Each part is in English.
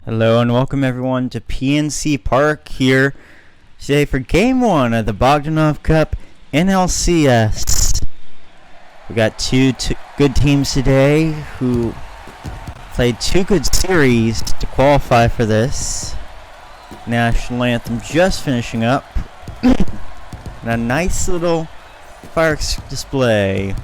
Hello and welcome everyone to PNC Park here today for Game 1 of the Bogdanoff Cup NLCS. We got two good teams today who played two good series to qualify for this. National Anthem just finishing up. And a nice little fireworks display.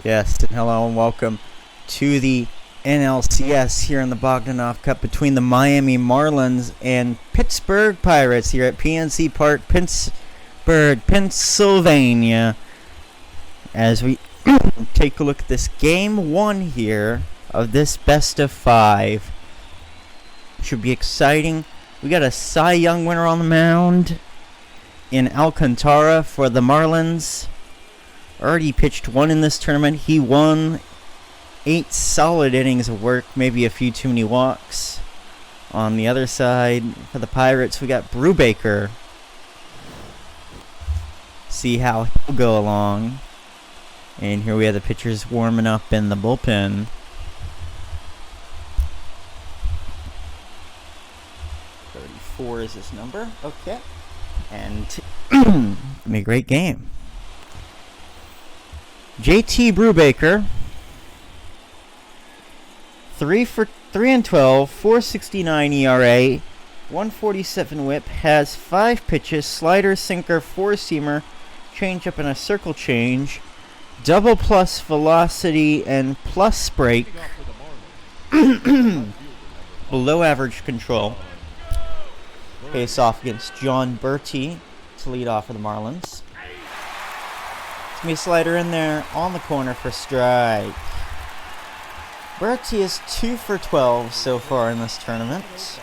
Yes, and hello and welcome to the NLCS here in the Bogdanoff Cup between the Miami Marlins and Pittsburgh Pirates here at PNC Park, Pittsburgh, Pennsylvania. As we take a look at this Game 1 here of this best of 5. Should be exciting. We got a Cy Young winner on the mound in Alcantara for the Marlins. Already pitched one in this tournament. He won 8 solid innings of work, maybe a few too many walks. On the other side, for the Pirates, we got Brubaker. See how he'll go along. And here we have the pitchers warming up in the bullpen. .34 is his number. Okay. And gonna be a great game. JT Brubaker, 3 and 12, 4.69 ERA, 147 WHIP, has 5 pitches: slider, sinker, four-seamer, changeup, and a circle change, double plus velocity and plus break, below average control. Face off against John Bertie to lead off for the Marlins. Me slider in there on the corner for strike. Bertie is 2 for 12 so far in this tournament.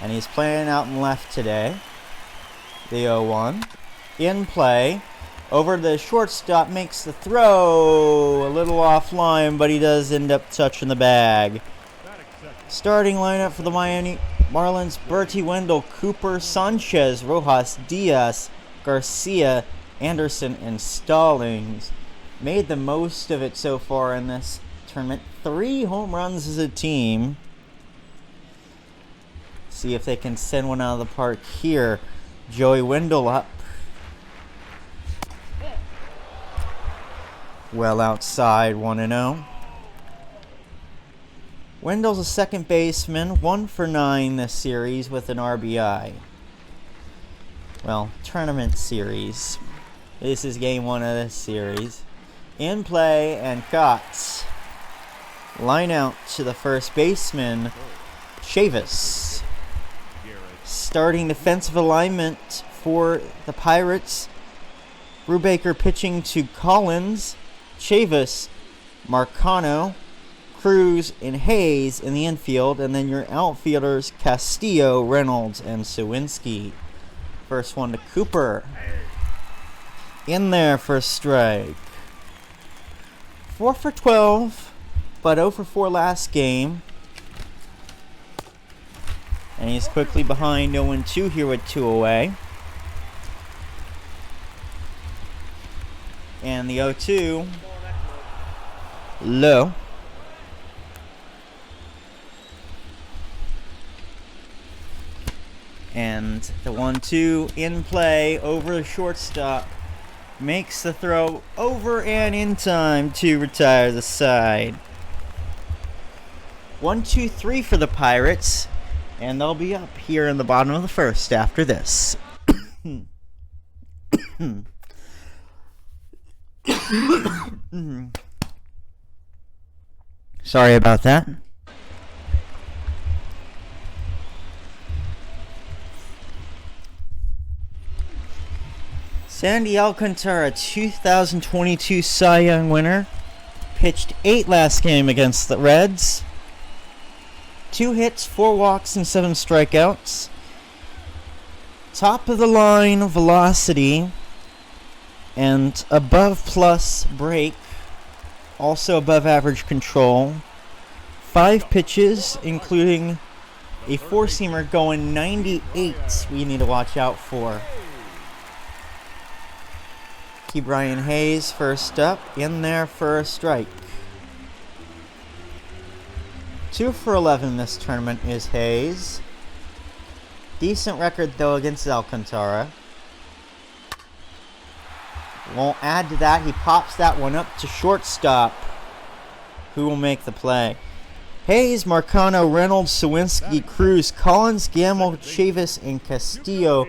And he's playing out in left today. The 0-1. In play. Over the shortstop, makes the throw. A little offline, but he does end up touching the bag. Starting lineup for the Miami Marlins: Bertie, Wendell, Cooper, Sanchez, Rojas, Diaz, Garcia, Anderson, and Stallings. Made the most of it so far in this tournament. 3 home runs as a team. See if they can send one out of the park here. Joey Wendell up. Well outside, 1-0. Wendell's a second baseman, 1 for 9 this series with an RBI. Well, tournament series. This is Game 1 of this series. In play, and Cox. Line out to the first baseman, Chavis. Starting defensive alignment for the Pirates: Brubaker pitching to Collins, Chavis, Marcano, Cruz, and Hayes in the infield. And then your outfielders: Castillo, Reynolds, and Sawinski. First one to Cooper. In there for a strike. 4 for 12, but 0 for 4 last game. And he's quickly behind 0-2 here with 2 away. And the 0-2, low. And the 1-2 in play over the shortstop. Makes the throw over and in time to retire the side. 1-2-3 for the Pirates. And they'll be up here in the bottom of the first after this. Sorry about that. Sandy Alcantara, 2022 Cy Young winner. Pitched 8 last game against the Reds. 2 hits, 4 walks, and 7 strikeouts. Top of the line velocity and above plus break. Also above average control. 5 pitches, including A four-seamer going 98 we need to watch out for. Keep Brian Hayes first up, in there for a strike. 2 for 11 this tournament is Hayes. Decent record though against Alcantara. Won't add to that, he pops that one up to shortstop. Who will make the play? Hayes, Marcano, Reynolds, Sawinski, Cruz, Collins, Gamble, Chavis, and Castillo.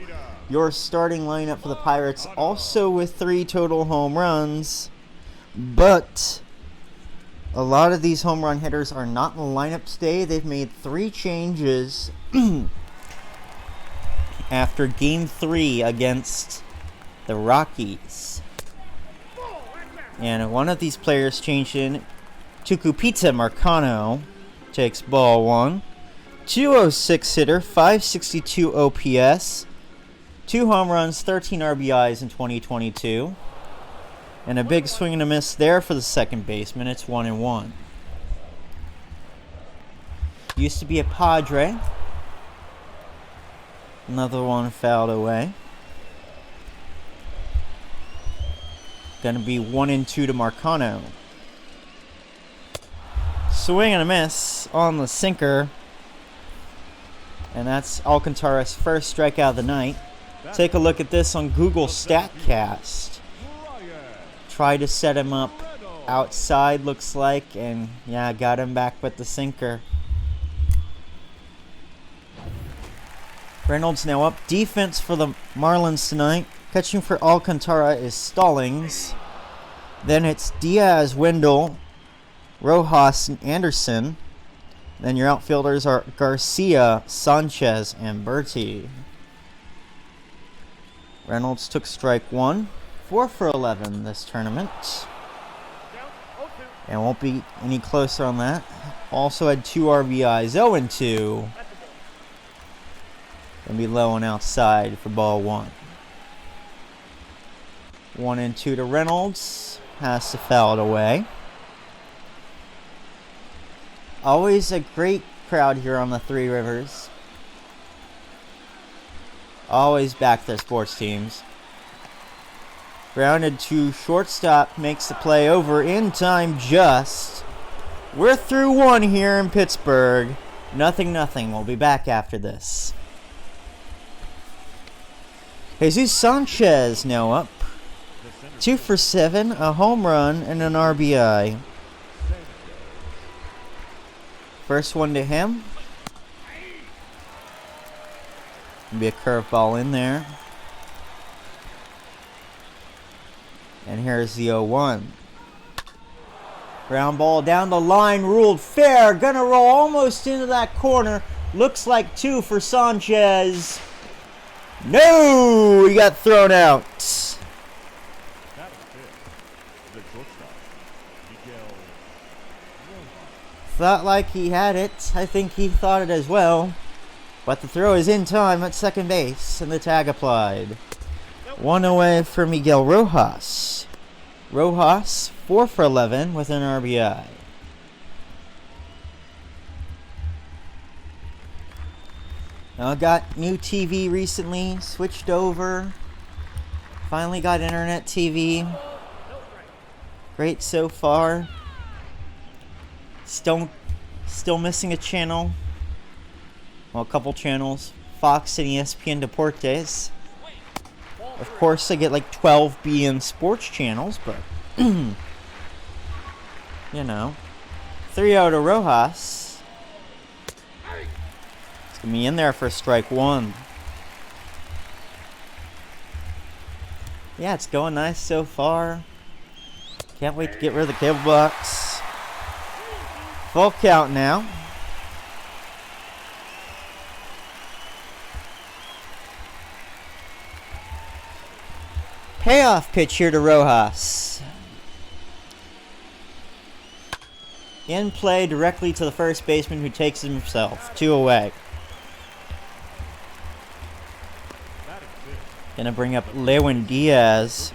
Your starting lineup for the Pirates, also with 3 total home runs. But a lot of these home run hitters are not in the lineup today. They've made 3 changes after Game 3 against the Rockies. And one of these players changed in. Tucupita Marcano takes ball 1. 206 hitter, 562 OPS, 2 home runs, 13 RBIs in 2022. And a big swing and a miss there for the second baseman. It's 1-1. Used to be a Padre. Another one fouled away. Gonna be 1-2 to Marcano. Swing and a miss on the sinker. And that's Alcantara's first strikeout of the night. Take a look at this on Google StatCast. Tried to set him up outside, looks like, and yeah, got him back with the sinker. Reynolds now up. Defense for the Marlins tonight. Catching for Alcantara is Stallings. Then it's Diaz, Wendell, Rojas, and Anderson. Then your outfielders are Garcia, Sanchez, and Berti. Reynolds took strike 1. 4 for 11 this tournament. And won't be any closer on that. Also had 2 RBIs. 0-2. Gonna be low and outside for ball 1. 1-2 to Reynolds. Has to foul it away. Always a great crowd here on the Three Rivers. Always back their sports teams. Grounded to shortstop, makes the play over in time just. We're through 1 here in Pittsburgh. 0-0. We'll be back after this. Jesus Sanchez now up. 2 for 7, a home run, and an RBI. First one to him. Be a curveball in there. And here's the 0-1. Ground ball down the line, ruled fair. Gonna roll almost into that corner. Looks like 2 for Sanchez. No! He got thrown out. Thought like he had it. I think he thought it as well. But the throw is in time at second base, and the tag applied. 1 away for Miguel Rojas. Rojas, 4 for 11 with an RBI. Now I got new TV recently, switched over. Finally got internet TV. Great so far. Still missing a channel. Well, a couple channels. Fox and ESPN Deportes. Of course, I get like 12 beIN Sports channels, but you know. 3-0 to Rojas. It's gonna be in there for strike 1. Yeah, it's going nice so far. Can't wait to get rid of the cable box. Full count now. Payoff pitch here to Rojas. In play directly to the first baseman who takes it himself. 2 away. Gonna bring up Lewin Diaz.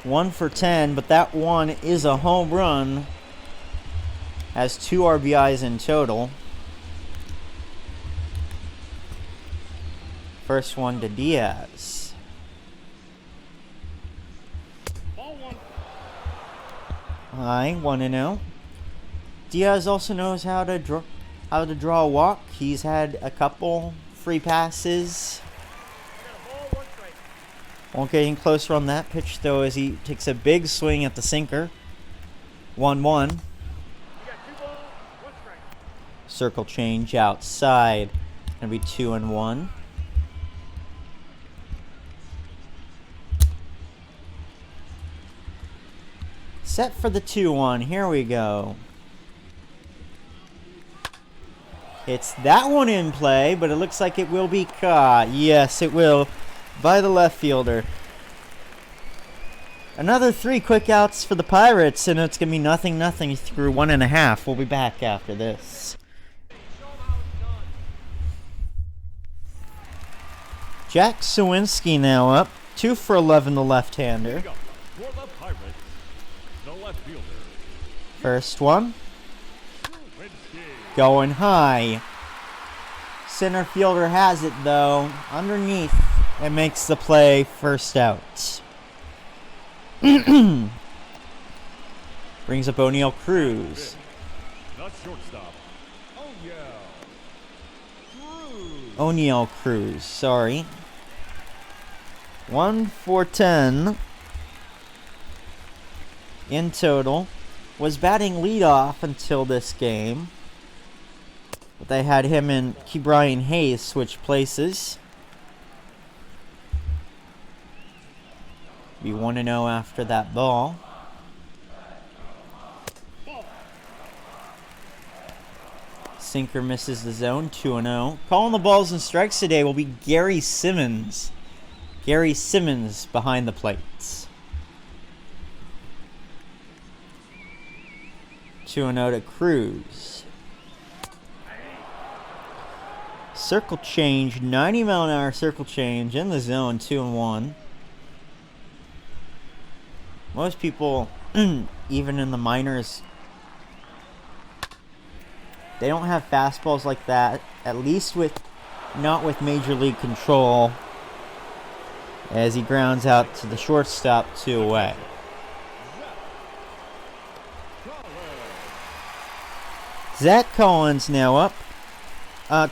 1 for 10, but that one is a home run. Has 2 RBIs in total. First one to Diaz. High, 1-0. Diaz also knows how to draw a walk. He's had a couple free passes. Won't get any closer on that pitch though, as he takes a big swing at the sinker. 1-1. Circle change outside. Gonna be 2-1. Set for the 2-1. Here we go. It's that one in play, but it looks like it will be caught. Yes, it will. By the left fielder. Another 3 quick outs for the Pirates, and it's going to be 0-0 through 1.5. We'll be back after this. Jack Sawinski now up. 2 for 11, the left-hander. First one. Going high. Center fielder has it, though. Underneath. It makes the play. First out. Brings up O'Neal Cruz. O'Neal Cruz, sorry. 1 for 10 in total. Was batting leadoff until this game. But they had him and Ke'Bryan Hayes switch places. Be 1-0 after that ball. Sinker misses the zone, 2-0. Calling the balls and strikes today will be Gary Simmons. Gary Simmons behind the plates. 2-0 to Cruz. Circle change, 90-mile-an-hour circle change in the zone, 2-1. Most people, even in the minors, they don't have fastballs like that, at least not with major league control, as he grounds out to the shortstop, 2 away. Zach Collins now up.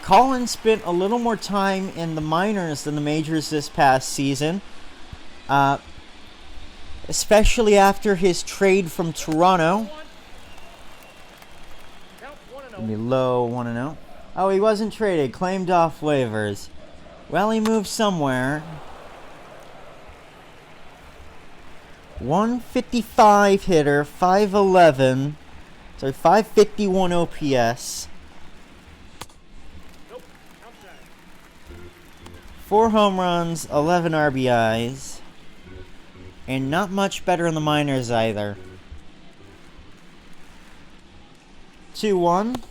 Collins spent a little more time in the minors than the majors this past season, especially after his trade from Toronto. Gonna be low, 1-0. Oh, he wasn't traded. Claimed off waivers. Well, he moved somewhere. 155 hitter, 5'11". Sorry, 551 OPS. 4 home runs, 11 RBIs. And not much better in the minors either. 2-1.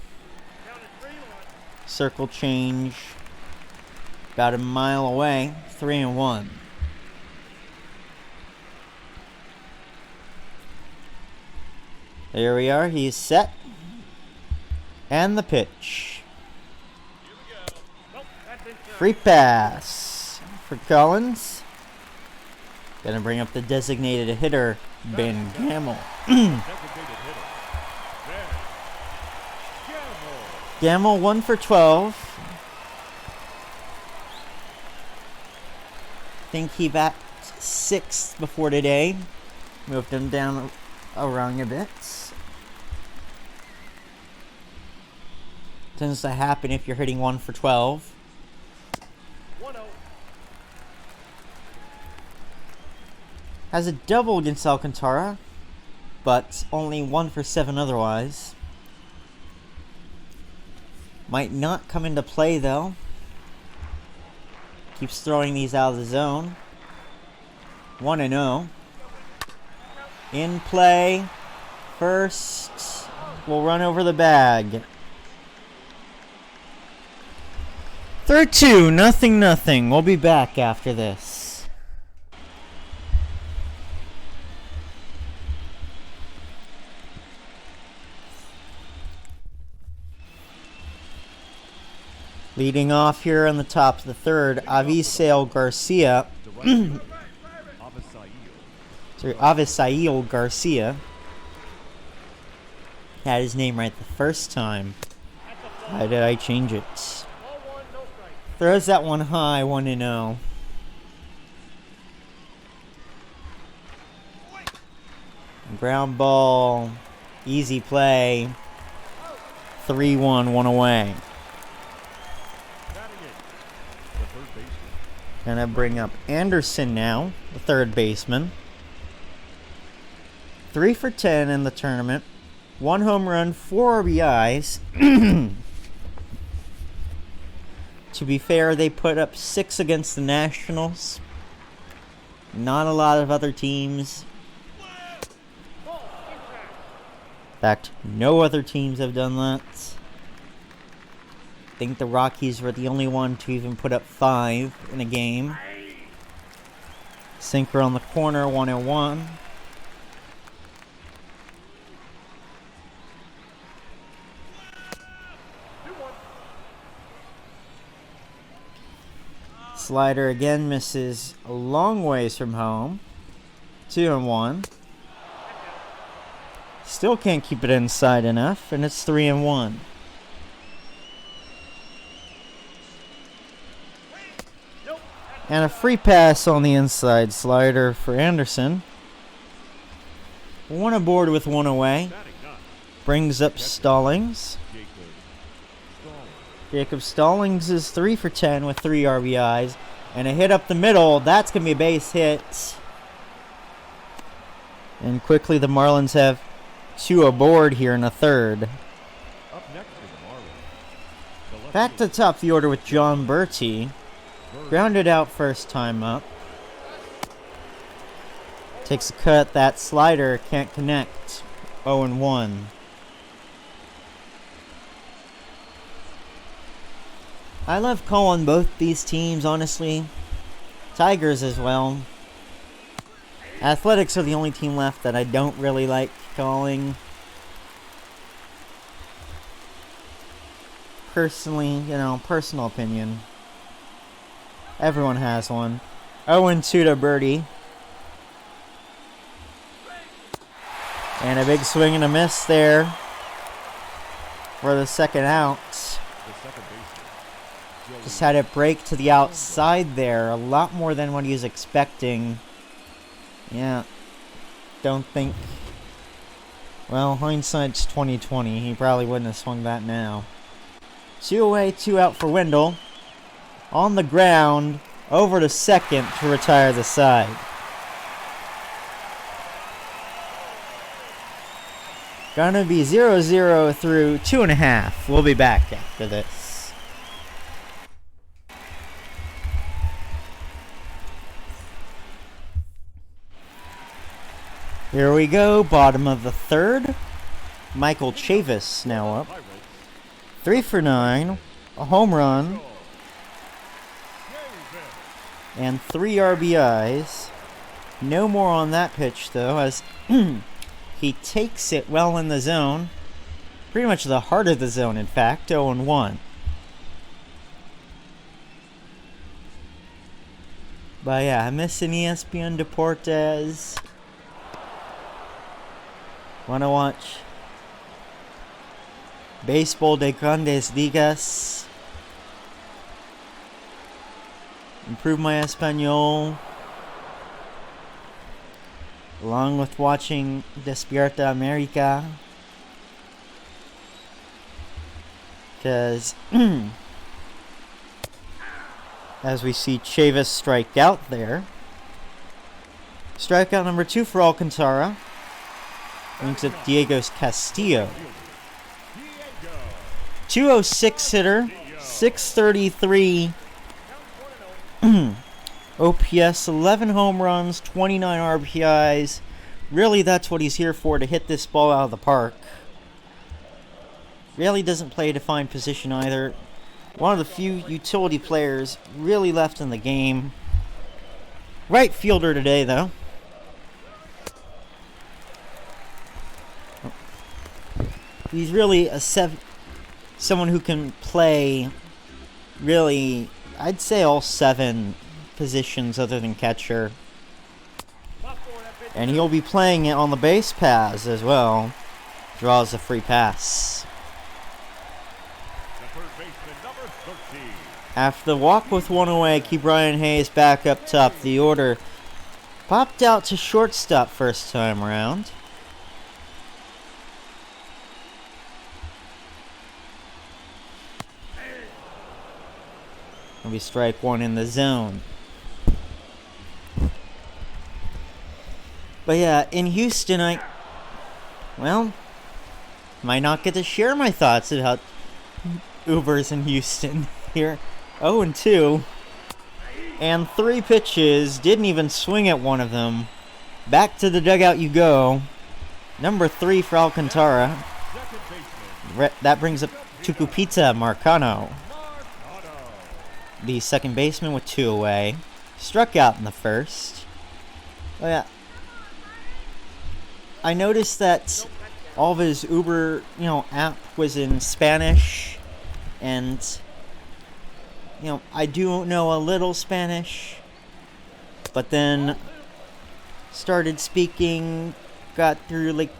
Circle change. About a mile away. 3-1. There we are. He's set. And the pitch. Free pass for Collins. Gonna bring up the designated hitter, Ben Gamel. Gamel 1 for 12. I think he backed 6th before today. Moved him down a rung a bit. Tends to happen if you're hitting 1 for 12. 1-0. Has a double against Alcantara, but only 1 for 7 otherwise. Might not come into play though. Keeps throwing these out of the zone. 1-0. In play. First. Will run over the bag. 3-2, 0-0. We'll be back after this. Leading off here on the top of the third, Avisail Garcia. Sorry, Avisail Garcia. Had his name right the first time. Why did I change it? Throws that one high, 1-0. Ground ball, easy play. 3-1, one away. Gonna bring up Anderson now, the third baseman. 3 for 10 in the tournament. 1 home run, 4 RBIs. To be fair, they put up 6 against the Nationals. Not a lot of other teams. In fact, no other teams have done that. I think the Rockies were the only one to even put up 5 in a game. Sinker on the corner, 1-1. Slider again misses a long ways from home. 2-1. Still can't keep it inside enough, and it's 3-1. And a free pass on the inside slider for Anderson. 1 aboard with 1 away. Brings up Stallings. Jacob Stallings is 3 for 10 with 3 RBIs. And a hit up the middle. That's going to be a base hit. And quickly the Marlins have 2 aboard here in the third. Back to the top of the order with John Bertie. Grounded out first time up. Takes a cut. That slider can't connect. 0-1. I love calling both these teams, honestly. Tigers as well. Athletics are the only team left that I don't really like calling. Personally, personal opinion. Everyone has one. 0-2 to Birdie. And a big swing and a miss there for the second out. Just had it break to the outside there. A lot more than what he was expecting. Yeah. Don't think... Well, hindsight's 20/20. He probably wouldn't have swung that now. 2 away, 2 out for Wendell. On the ground, over to second to retire the side. Gonna be 0-0 through 2.5. We'll be back after this. Here we go, bottom of the third. Michael Chavis now up. 3 for 9, a home run, and 3 RBIs. No more on that pitch, though, as he takes it well in the zone. Pretty much the heart of the zone, in fact. 0-1. But yeah, I'm missing ESPN Deportes. Wanna watch Baseball de Grandes Ligas. Improve my Espanol. Along with watching Despierta America. Because as we see Chavis strike out there. Strikeout number 2 for Alcantara. Brings up Diego Castillo. 206 hitter, 633 OPS, 11 home runs, 29 RBIs. Really, that's what he's here for, to hit this ball out of the park. Really doesn't play a defined position either. One of the few utility players really left in the game. Right fielder today, though. He's really someone who can play really, I'd say all 7 positions other than catcher. And he'll be playing it on the base paths as well. Draws a free pass. After the walk with 1 away, keep Brian Hayes back up top. The order popped out to shortstop first time around. It'll be strike 1 in the zone. But yeah, in Houston, might not get to share my thoughts about Ubers in Houston here. 0-2. And 3 pitches. Didn't even swing at one of them. Back to the dugout you go. Number 3 for Alcantara. That brings up Tucupita Marcano, the second baseman, with 2 away. Struck out in the first. Oh yeah. I noticed that all of his Uber, app was in Spanish, and I do know a little Spanish, but then started speaking, got through like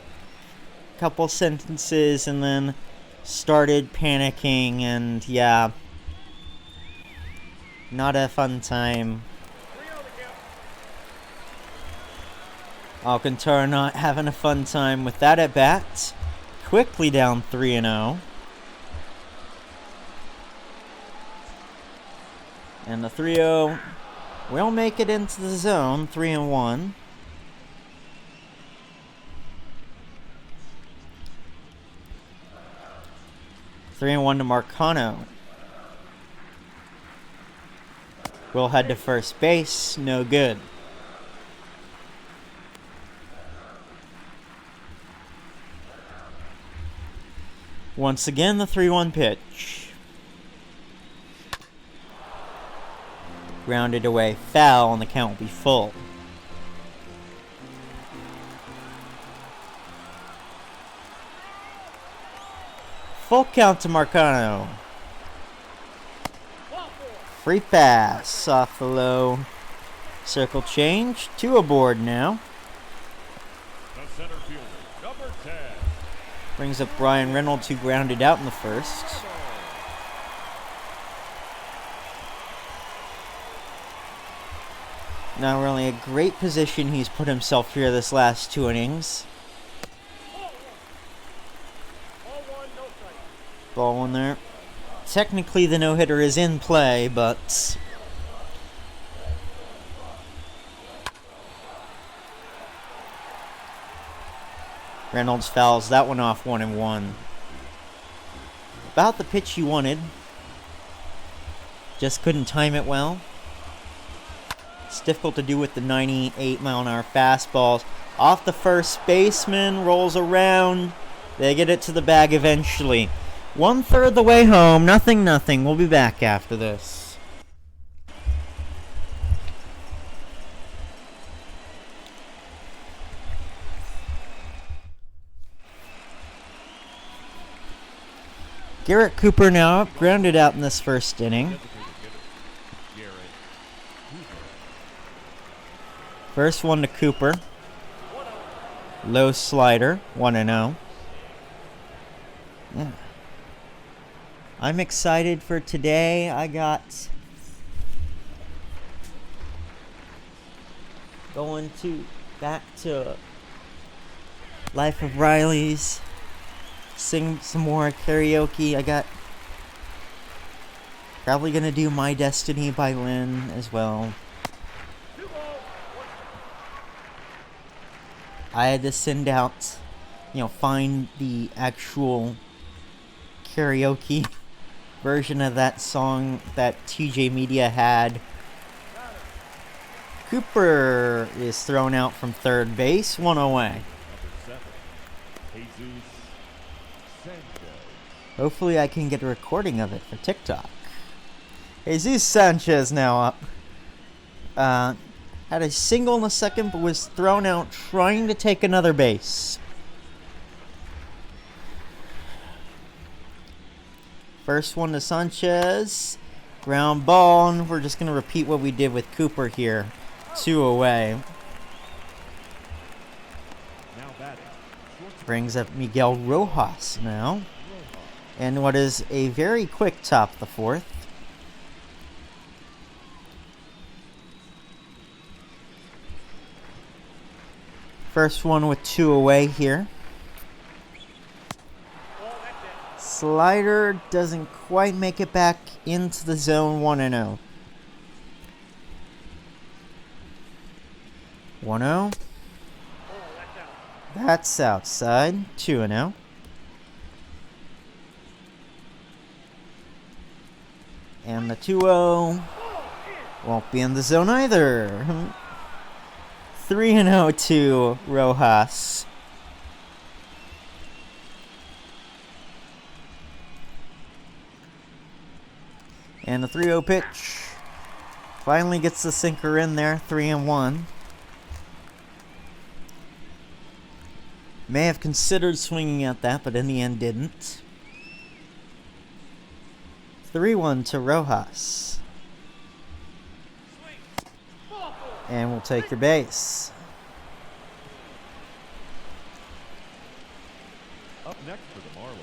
a couple sentences, and then started panicking, and yeah, not a fun time. Alcantara not having a fun time with that at bat. Quickly down 3-0. And the 3-0 will make it into the zone. 3-1. Three and 1 to Marcano. Will head to first base. No good. Once again, the 3-1 pitch. Grounded away, foul, and the count will be full. Full count to Marcano. Free pass off the low circle change. 2 aboard now. The center fielder, number 10. Brings up Brian Reynolds, who grounded out in the first. Not really a great position he's put himself here this last 2 innings. Ball 1 there. Technically the no-hitter is in play, but Reynolds fouls that one off 1-1. About the pitch he wanted. Just couldn't time it well. It's difficult to do with the 98-mile-an-hour fastballs. Off the first baseman, rolls around. They get it to the bag eventually. 1/3 the way home, 0-0. We'll be back after this. Garrett Cooper now grounded out in this first inning. First one to Cooper. Low slider, 1-0. Yeah. I'm excited for today. I got going back to Life of Riley's. Sing some more karaoke. I got probably gonna do My Destiny by Lynn as well. I had to send out, find the actual karaoke version of that song that TJ Media had. Cooper is thrown out from third base, 1 away. Hopefully I can get a recording of it for TikTok. Jesus Sanchez now up. Had a single in the second, but was thrown out trying to take another base. First one to Sanchez. Ground ball, and we're just going to repeat what we did with Cooper here. 2 away. Now batting. Brings up Miguel Rojas now. And what is a very quick top of the 4th. First one with 2 away here. Slider doesn't quite make it back into the zone. 1-0. 1-0. That's outside. 2-0. And the 2-0 won't be in the zone either. 3-0 to Rojas. And the 3-0 pitch finally gets the sinker in there. 3-1. May have considered swinging at that, but in the end didn't. 3-1 to Rojas. And we'll take your base. Up next for the Marlins.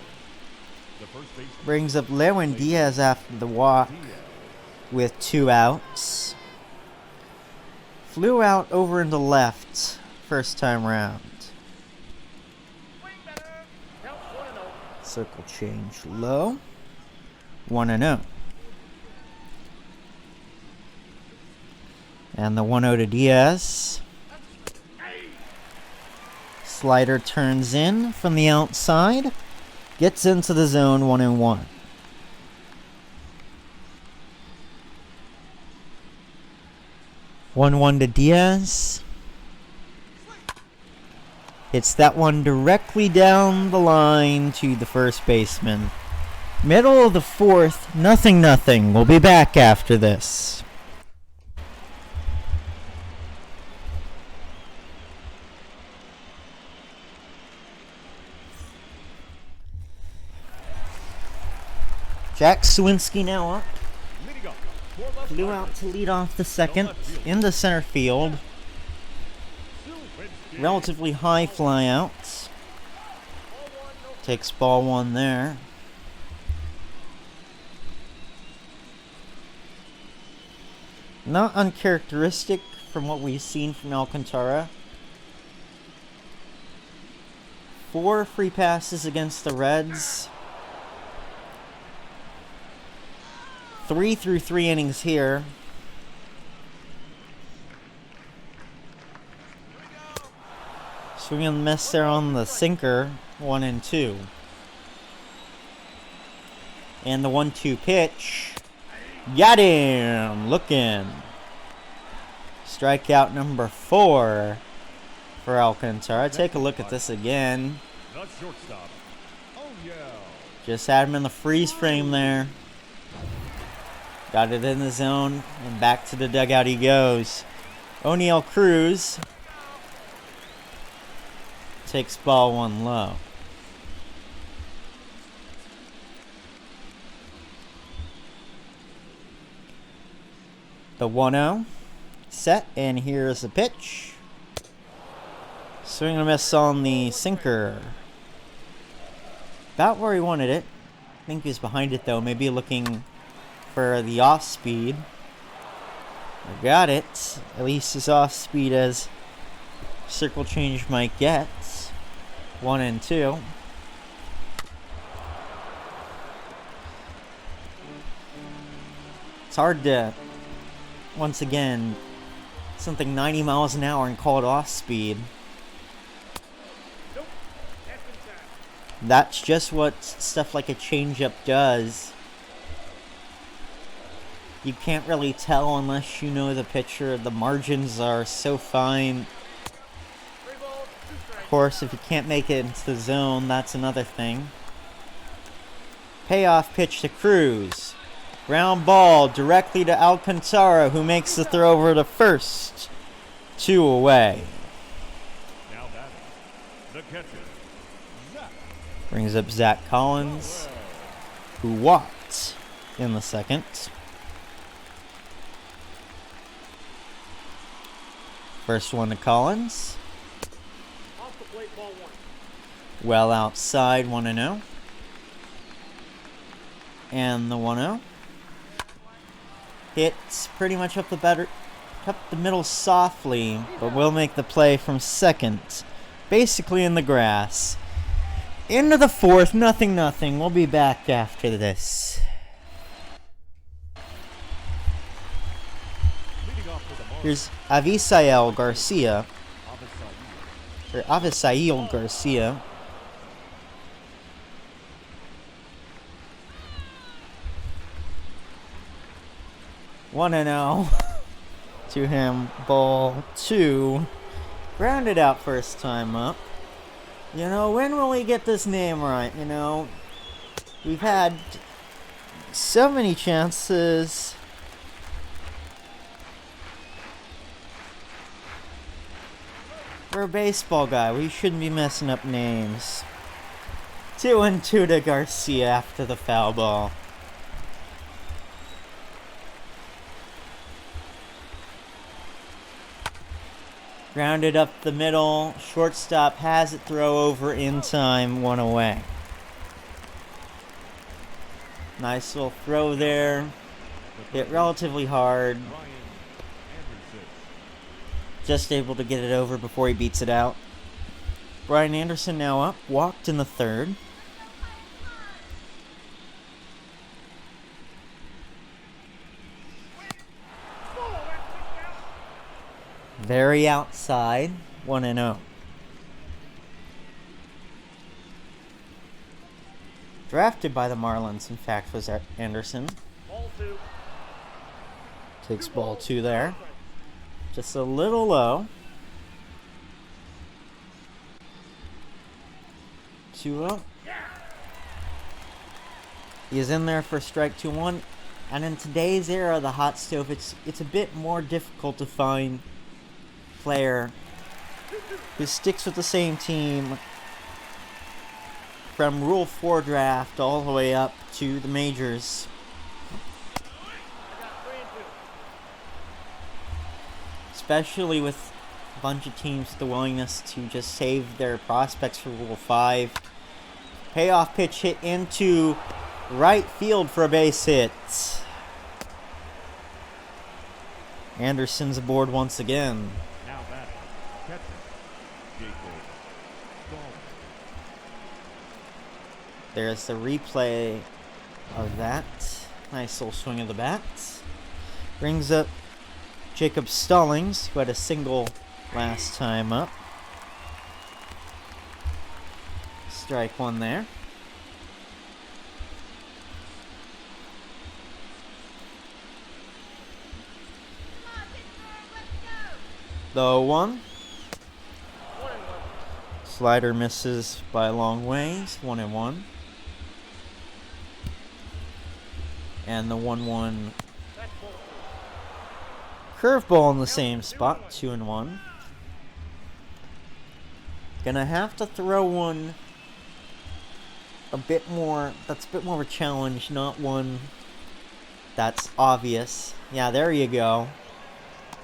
The first baseman. Brings up Lewin Diaz after the walk with 2 outs. Flew out over into left first time round. Circle change low. 1-0. And the 1-0 to Diaz. Slider turns in from the outside. Gets into the zone. 1-1. One to Diaz. Hits that one directly down the line to the first baseman. Middle of the 4th, 0-0. We'll be back after this. Jack Swinski now up. Flew out to lead off the second into center field. Relatively high fly outs. Takes ball 1 there. Not uncharacteristic from what we've seen from Alcantara. 4 free passes against the Reds. 3 through 3 innings here. Swing and miss there on the sinker. 1-2. And the 1-2 pitch. Got him! Looking. Strikeout number 4 for Alcantara. Take a look at this again. The shortstop. Oh yeah. Just had him in the freeze frame there. Got it in the zone, and back to the dugout he goes. O'Neal Cruz takes ball 1 low. The 1-0 set, and here's the pitch. Swing and a miss on the sinker. About where he wanted it. I think he was behind it though, maybe looking for the off speed. I got it. At least as off speed as circle change might get. 1-2. It's hard to, once again, something 90 miles an hour and call it off speed. That's just what stuff like a changeup does. You can't really tell unless you know the pitcher. The margins are so fine. Of course, if you can't make it into the zone, that's another thing. Payoff pitch to Cruz. Ground ball directly to Alcantara, who makes the throw over to first. 2 away. Now batting. The catcher. Zach. Brings up Zach Collins, who walked in the second. First one to Collins. Off the plate, ball 1. Well outside, 1-0. And the 1-0. Hits pretty much up the middle softly, but will make the play from second. Basically in the grass. Into the fourth, 0-0. We'll be back after this. Here's Avisail Garcia. Or Avisail Garcia. One and 0 to him. Ball 2. Grounded out first time up. You know, when will we get this name right? You know, we've had so many chances. We're a baseball guy. We shouldn't be messing up names. 2-2 to Garcia after the foul ball. Grounded up the middle. Shortstop has it, throw over in time, 1 away. Nice little throw there. Hit relatively hard. Just able to get it over before he beats it out. Brian Anderson now up. Walked in the third. Very outside. 1-0. Drafted by the Marlins, in fact, was Anderson. Ball 2. Takes ball 2 there. Just a little low. 2-0. He is in there for strike 2-1. And in today's era, the hot stove, it's a bit more difficult to find a player who sticks with the same team from Rule 4 draft all the way up to the majors. Especially with a bunch of teams with the willingness to just save their prospects for Rule 5. Payoff pitch hit into right field for a base hit. Anderson's aboard once again. Now batting, catcher, Jacob Ball. There's the replay of that. Nice little swing of the bat. Brings up Jacob Stallings, who had a single last time up. Strike 1 there. The 1. Slider misses by a long ways. 1-1. And the 1-1. Curveball in the same spot. 2-1. Gonna have to throw one a bit more. That's a bit more of a challenge, not one that's obvious. Yeah, there you go.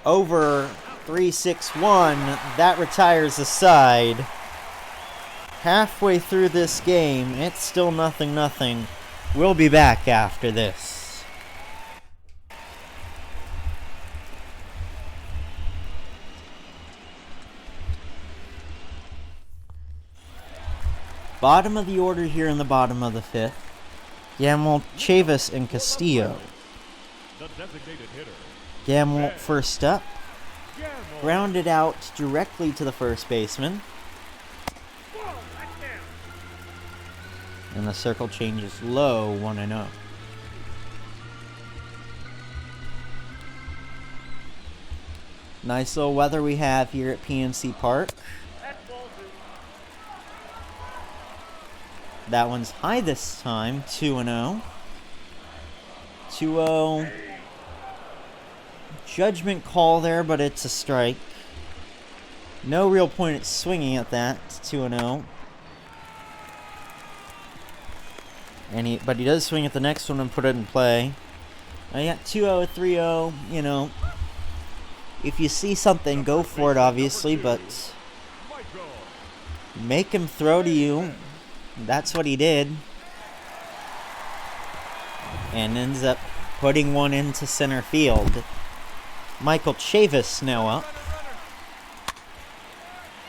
Over 3-6-1. That retires the side. Halfway through this game, it's still 0-0. We'll be back after this. Bottom of the order here in the bottom of the 5th. Gamble, Chavis, and Castillo. The designated hitter. Gamble first up. Grounded out directly to the first baseman. And the circle changes low, 1-0. Nice little weather we have here at PNC Park. That one's high this time, 2-0. 2-0. Judgment call there, but it's a strike. No real point at swinging at that. It's 2-0. But he does swing at the next one and put it in play. I got 2-0, 3-0, you know. If you see something, go for it, obviously, but Michael. make him throw to you. That's what he did. And ends up putting one into center field. Michael Chavis now up.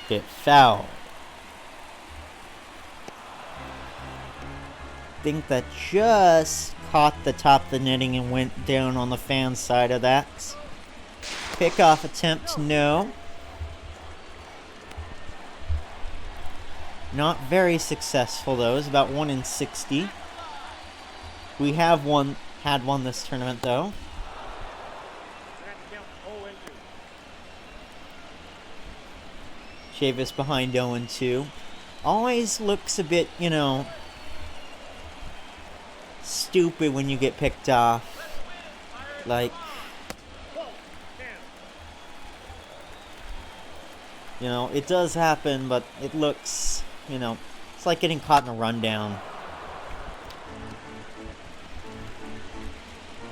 Hit foul. Think that just caught the top of the netting and went down on the fan side of that. Pickoff attempt, no. Not very successful though. It's about 1 in 60. We have had one this tournament though. Chavis behind 0-2. Always looks a bit, stupid when you get picked off. Like, it does happen, but it looks, it's like getting caught in a rundown.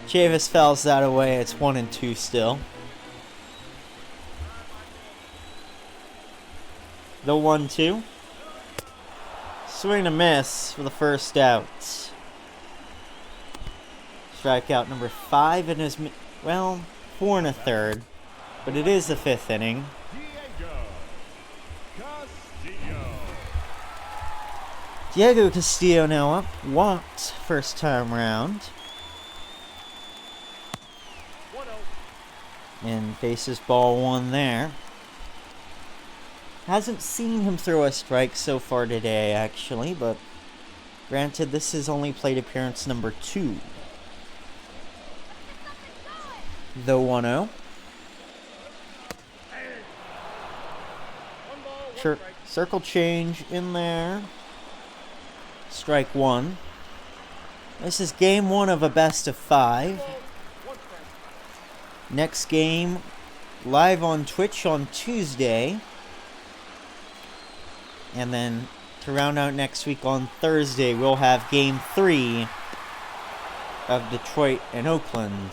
Chavis fouls that away. It's 1-2 still. The 1-2. Swing and a miss for the first out. Strikeout number 5 in his, 4 1/3. But it is the 5th inning. Diego Castillo now up. Walked first time round. And faces ball 1 there. Hasn't seen him throw a strike so far today, actually, but granted, this is only plate appearance number 2. The 1-0. Circle change in there. Strike 1. This is game 1 of a best of 5. Next game, live on Twitch on Tuesday. And then to round out next week on Thursday, we'll have game 3 of Detroit and Oakland.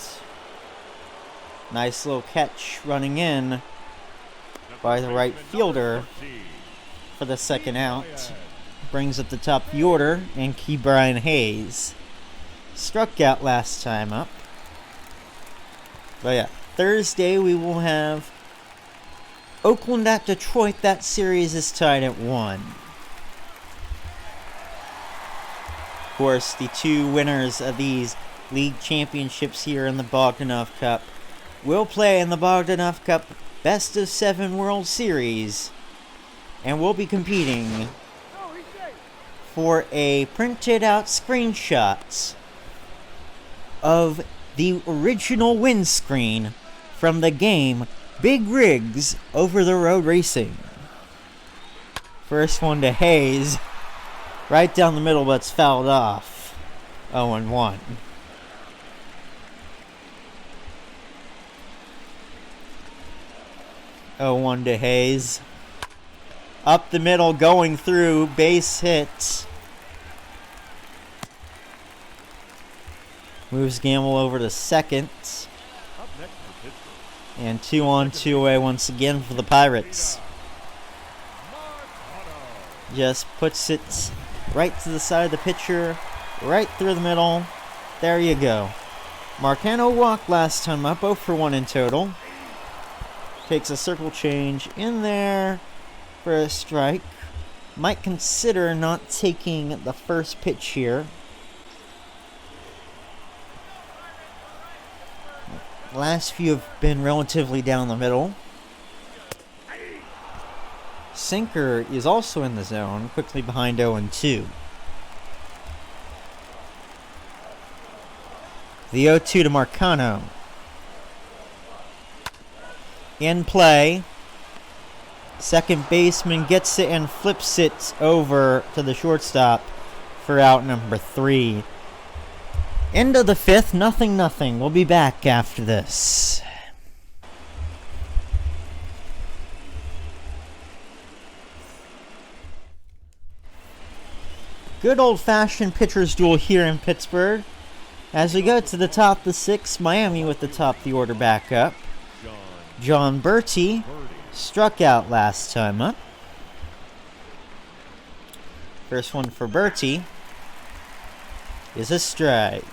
Nice little catch running in by the right fielder for the second out. Brings up the top of the order, and Key Brian Hayes struck out last time up. But yeah, Thursday we will have Oakland at Detroit. That series is tied at 1. Of course, the 2 winners of these league championships here in the Bogdanoff Cup will play in the Bogdanoff Cup Best of 7 World Series, and will be competing for a printed out screenshot of the original windscreen from the game Big Rigs Over the Road Racing. First one to Hayes, right down the middle, but it's fouled off. 0-1. To Hayes. Up the middle, going through, base hit. Moves Gamble over to second. And 2-on-2 away once again for the Pirates. Just puts it right to the side of the pitcher, right through the middle. There you go. Marcano walked last time up, 0 for 1 in total. Takes a circle change in there for a strike. Might consider not taking the first pitch here. Last few have been relatively down the middle. Sinker is also in the zone, quickly behind 0-2. The 0-2 to Marcano. In play. Second baseman gets it and flips it over to the shortstop for out number 3. End of the 5th, 0-0. We'll be back after this. Good old-fashioned pitcher's duel here in Pittsburgh. As we go to the top of the 6th, Miami with the top of the order back up. John Bertie struck out last time up. First one for Bertie is a strike.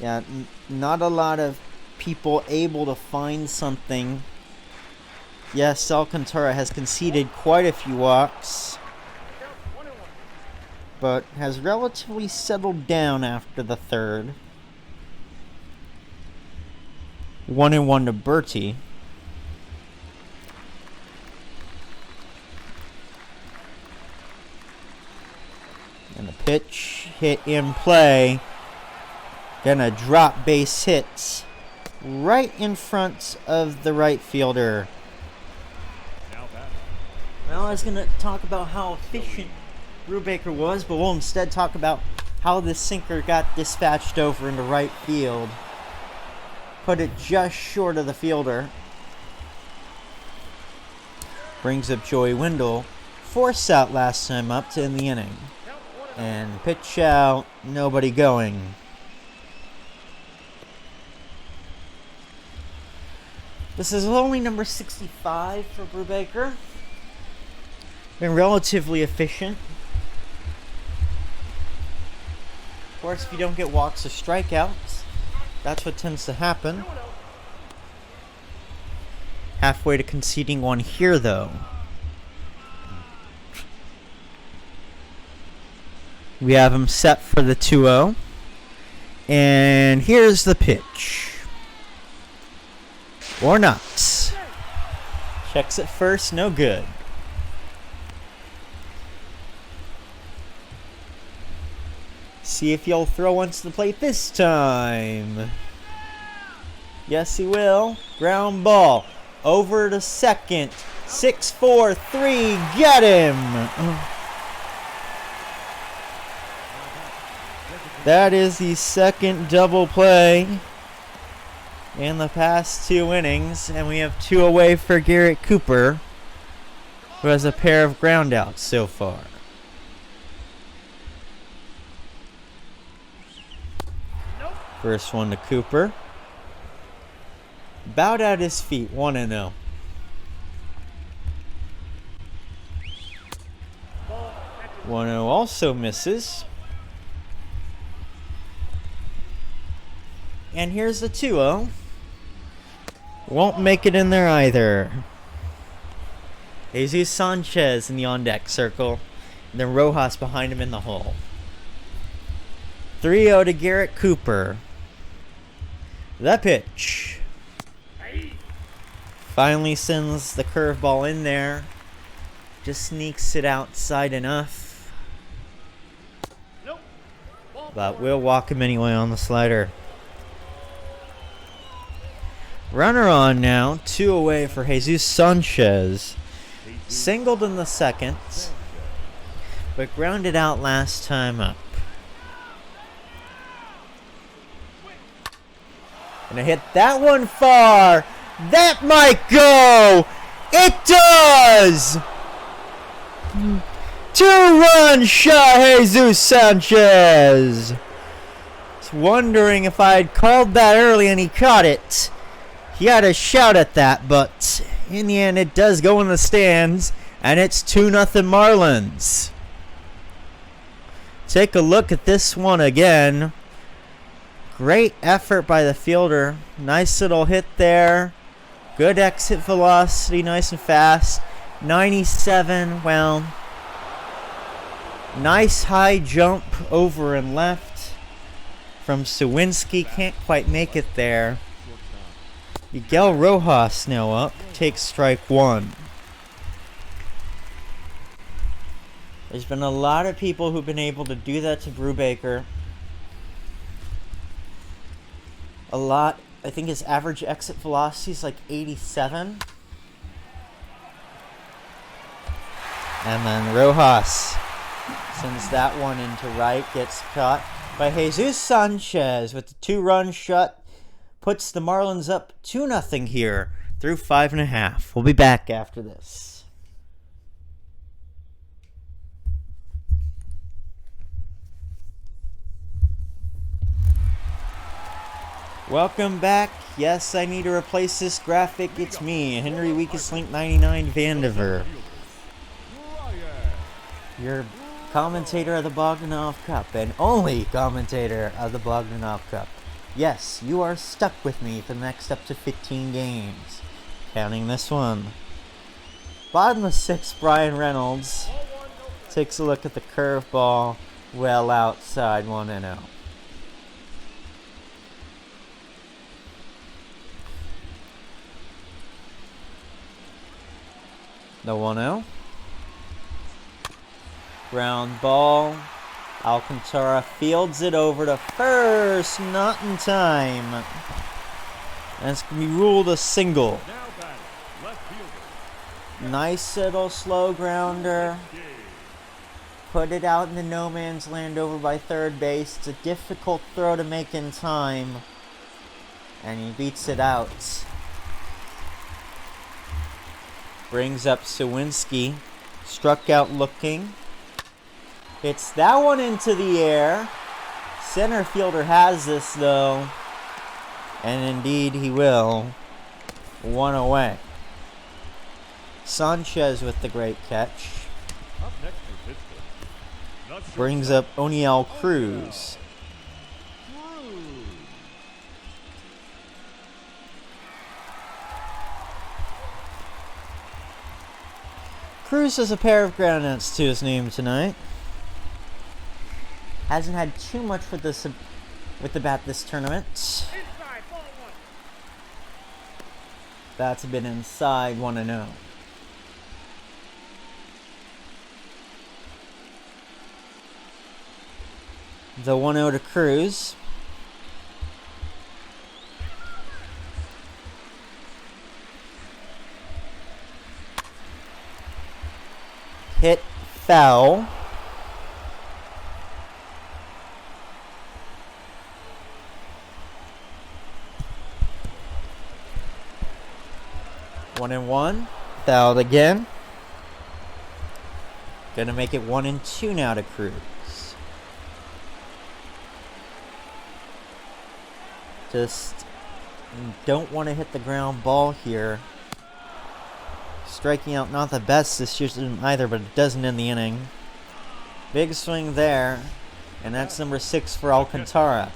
Yeah, not a lot of people able to find something. Yes, Alcantara has conceded quite a few walks, but has relatively settled down after the third. 1-1 to Bertie. And the pitch hit in play. Gonna drop base hits right in front of the right fielder. Well, I was gonna talk about how efficient Brubaker was, but we'll instead talk about how this sinker got dispatched over into right field. Put it just short of the fielder. Brings up Joey Wendell. Force out last time up to end the inning. And pitch out, nobody going. This is only number 65 for Brubaker. Been relatively efficient. Of course, if you don't get walks or strikeouts, that's what tends to happen. Halfway to conceding one here, though. We have him set for the 2-0. And here's the pitch. Or not. Checks it first, no good. See if he'll throw one to the plate this time. Yes, he will. Ground ball. Over to second. 6-4-3. Get him. That is the second double play in the past 2 innings, and we have 2 away for Garrett Cooper, who has a pair of groundouts so far. First one to Cooper. Bowed at his feet, 1-0. Also misses. And here's the 2-0. Won't make it in there either. Jesus Sanchez in the on-deck circle. And then Rojas behind him in the hole. 3-0 to Garrett Cooper. The pitch. Finally sends the curveball in there. Just sneaks it outside enough. But we'll walk him anyway on the slider. Runner on now, 2 away for Jesus Sanchez. Singled in the second, but grounded out last time up. Gonna hit that one far. That might go. It does. 2-run shot, Jesus Sanchez. Was wondering if I had called that early and he caught it. He had a shout at that, but in the end it does go in the stands, and it's 2-0 Marlins. Take a look at this one again. Great effort by the fielder. Nice little hit there. Good exit velocity, nice and fast. 97, well, nice high jump over and left from Sawinski. Can't quite make it there. Miguel Rojas now up, takes strike 1. There's been a lot of people who've been able to do that to Brubaker. A lot. I think his average exit velocity is like 87. And then Rojas sends that one into right, gets caught by Jesus Sanchez with the 2-run shot. Puts the Marlins up 2-0 here through 5.5. We'll be back after this. Welcome back. Yes, I need to replace this graphic. It's me, Henry Weakest Link 99 Vandiver, your commentator of the Bogdanoff Cup, and only commentator of the Bogdanoff Cup. Yes, you are stuck with me for the next up to 15 games, counting this one. Bottom of 6, Brian Reynolds takes a look at the curveball, well outside 1-0. The 1-0. Ground ball. Alcantara fields it over to first. Not in time. And it's going to be ruled a single. Nice little slow grounder. Put it out into no man's land over by third base. It's a difficult throw to make in time. And he beats it out. Brings up Sawinski. Struck out looking. Hits that one into the air. Center fielder has this though. And indeed he will. One away. Sanchez with the great catch. Up next for Pittsburgh. Brings up O'Neal Cruz. Cruz has a pair of groundouts to his name tonight. Hasn't had too much with the bat this tournament. Inside, ball 1. That's been inside 1-0. The 1-0 to Cruz. Hit foul. One and one. Fouled again. Gonna make it 1-2 now to Cruz. Just don't want to hit the ground ball here. Striking out not the best this season either, but it doesn't end the inning. Big swing there, and that's number 6 for Alcantara.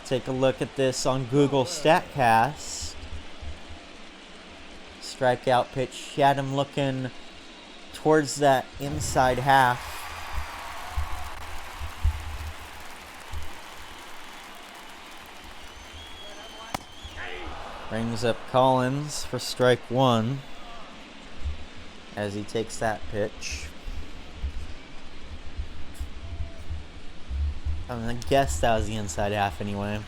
Take a look at this on Google StatCast. Strikeout pitch had him looking towards that inside half. Brings up Collins for strike 1 as he takes that pitch. I'm gonna guess that was the inside half anyway.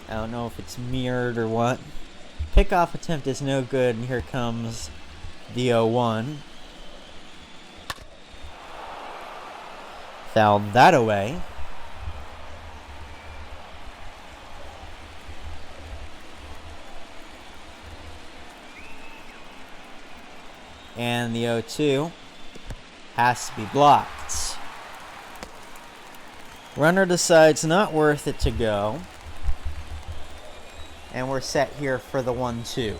I don't know if it's mirrored or what. Pickoff attempt is no good, and here comes the 0-1. Fouled that away. And the 0-2 has to be blocked. Runner decides not worth it to go. And we're set here for the 1-2.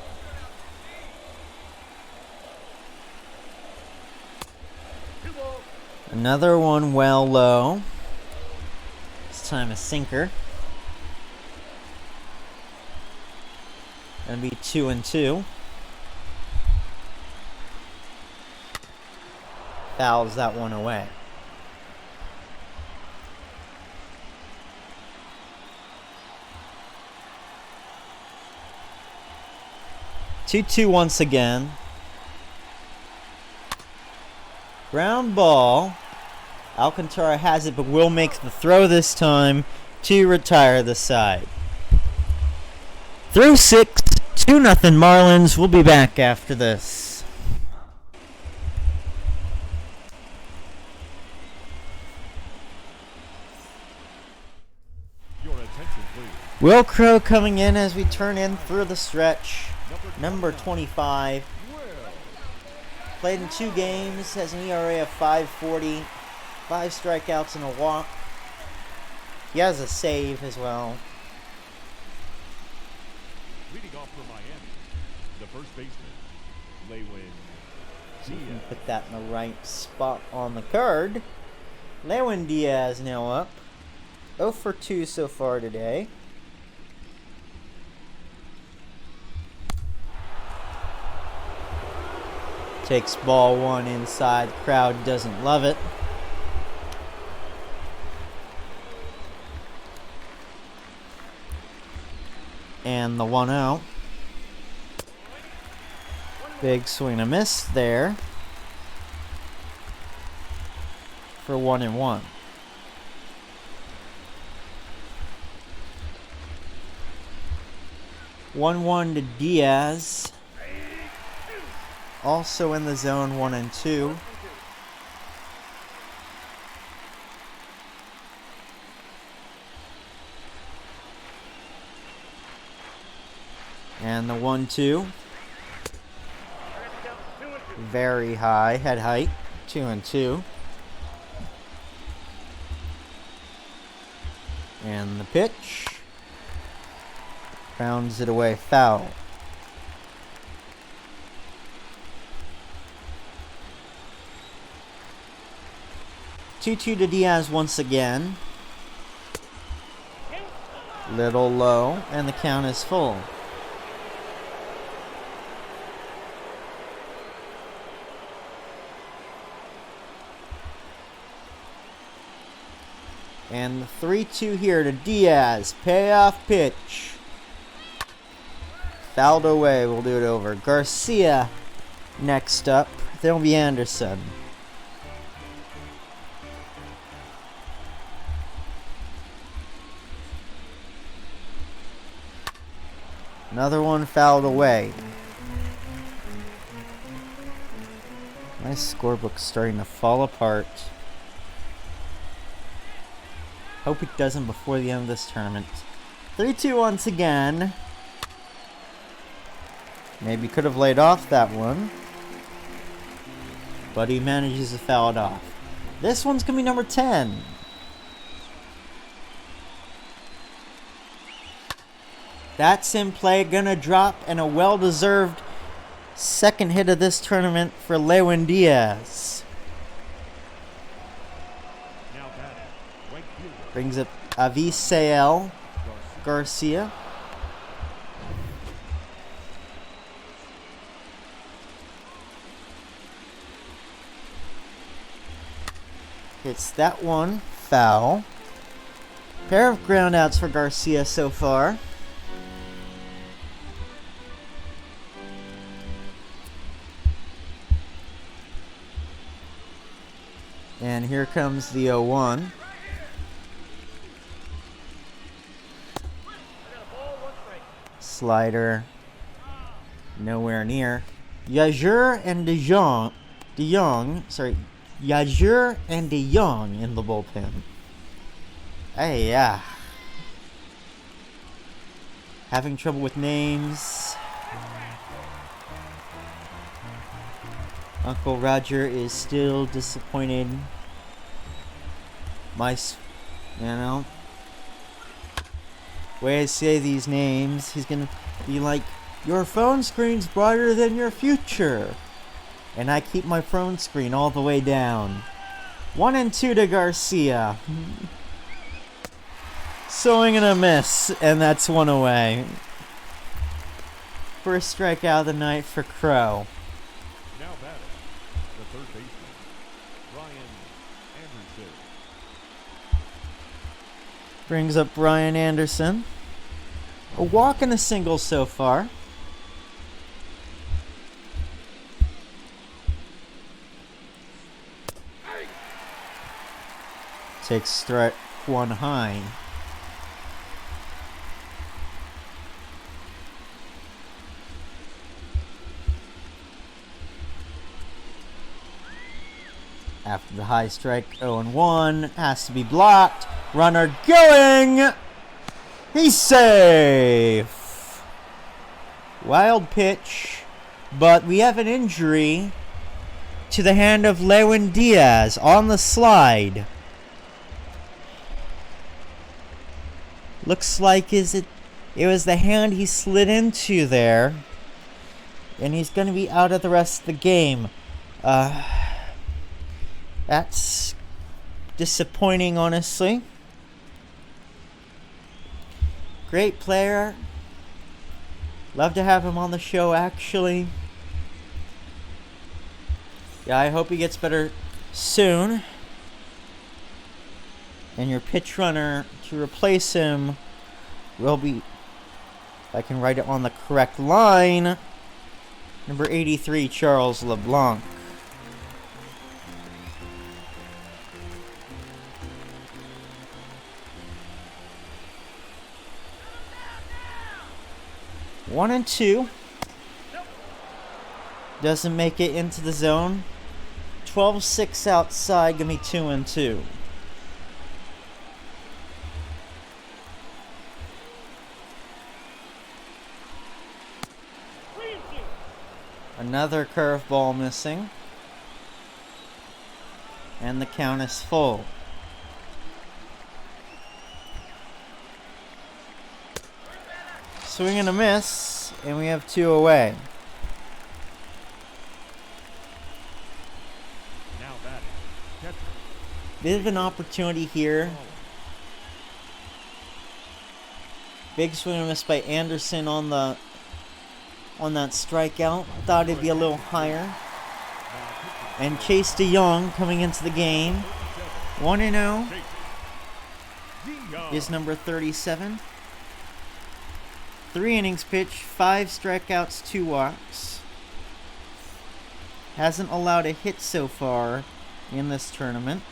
Another one well low. This time a sinker. Gonna be 2-2. Fouls that one away. Two once again. Ground ball. Alcantara has it, but will make the throw this time to retire the side. Through 6, 2-0 Marlins. We'll be back after this. Will Crow coming in as we turn in through the stretch. Number 25. Played in 2 games, has an ERA of 5.40, 5 strikeouts and a walk. He has a save as well. Leading off for Miami, the first baseman, Lewin Diaz. Put that in the right spot on the card. Lewin Diaz now up. 0 for 2 so far today. Takes ball one inside. Crowd doesn't love it. And the 1-0. Big swing and a miss there. For 1-1. 1-1 to Diaz. Also in the zone, 1-2. And the 1-2. Very high head height. 2-2. And the pitch. Rounds it away, foul. 2-2 to Diaz once again. Little low, and the count is full. And the 3-2 here to Diaz. Payoff pitch. Fouled away. We'll do it over. Garcia next up. Then will be Anderson. Another one fouled away. My scorebook's starting to fall apart. Hope it doesn't before the end of this tournament. 3-2 once again. Maybe could have laid off that one. But he manages to foul it off. This one's going to be number 10. That's in play. Gonna drop, and a well-deserved second hit of this tournament for Lewin Diaz. Now batting, right fielder, Brings up Avisael Garcia. Hits that one. Foul. Pair of groundouts for Garcia so far. And here comes the 0-1. Slider. Nowhere near. Yager and De Jong. Yager and De Jong in the bullpen. Hey, yeah. Having trouble with names. Uncle Roger is still disappointed. Way I say these names, he's gonna be like, your phone screen's brighter than your future. And I keep my phone screen all the way down. 1-2 to Garcia. Swing and a miss, and that's one away. First strikeout of the night for Crow. now batting, the third baseman, Brian Anderson. Brings up Brian Anderson. A walk and a single so far. Takes strike one high. After the high strike, 0-1, has to be blocked. Runner going! He's safe! Wild pitch, but we have an injury to the hand of Lewin Diaz on the slide. Looks like it was the hand he slid into there. And he's going to be out of the rest of the game. That's disappointing, honestly. Great player. Love to have him on the show, actually. Yeah, I hope he gets better soon. And your pitch runner to replace him will be, if I can write it on the correct line, number 83, Charles LeBlanc. One and two. Doesn't make it into the zone. 12-6 outside. Give me 2 and 2. Another curveball missing. And the count is full. Swing and a miss, and we have 2 away. Now batting, catcher. Bit of an opportunity here. Big swing and a miss by Anderson on that strikeout. Thought it'd be a little higher. And Chase DeYoung coming into the game. 1-0 is number 37. 3 innings pitched, 5 strikeouts, 2 walks. Hasn't allowed a hit so far in this tournament.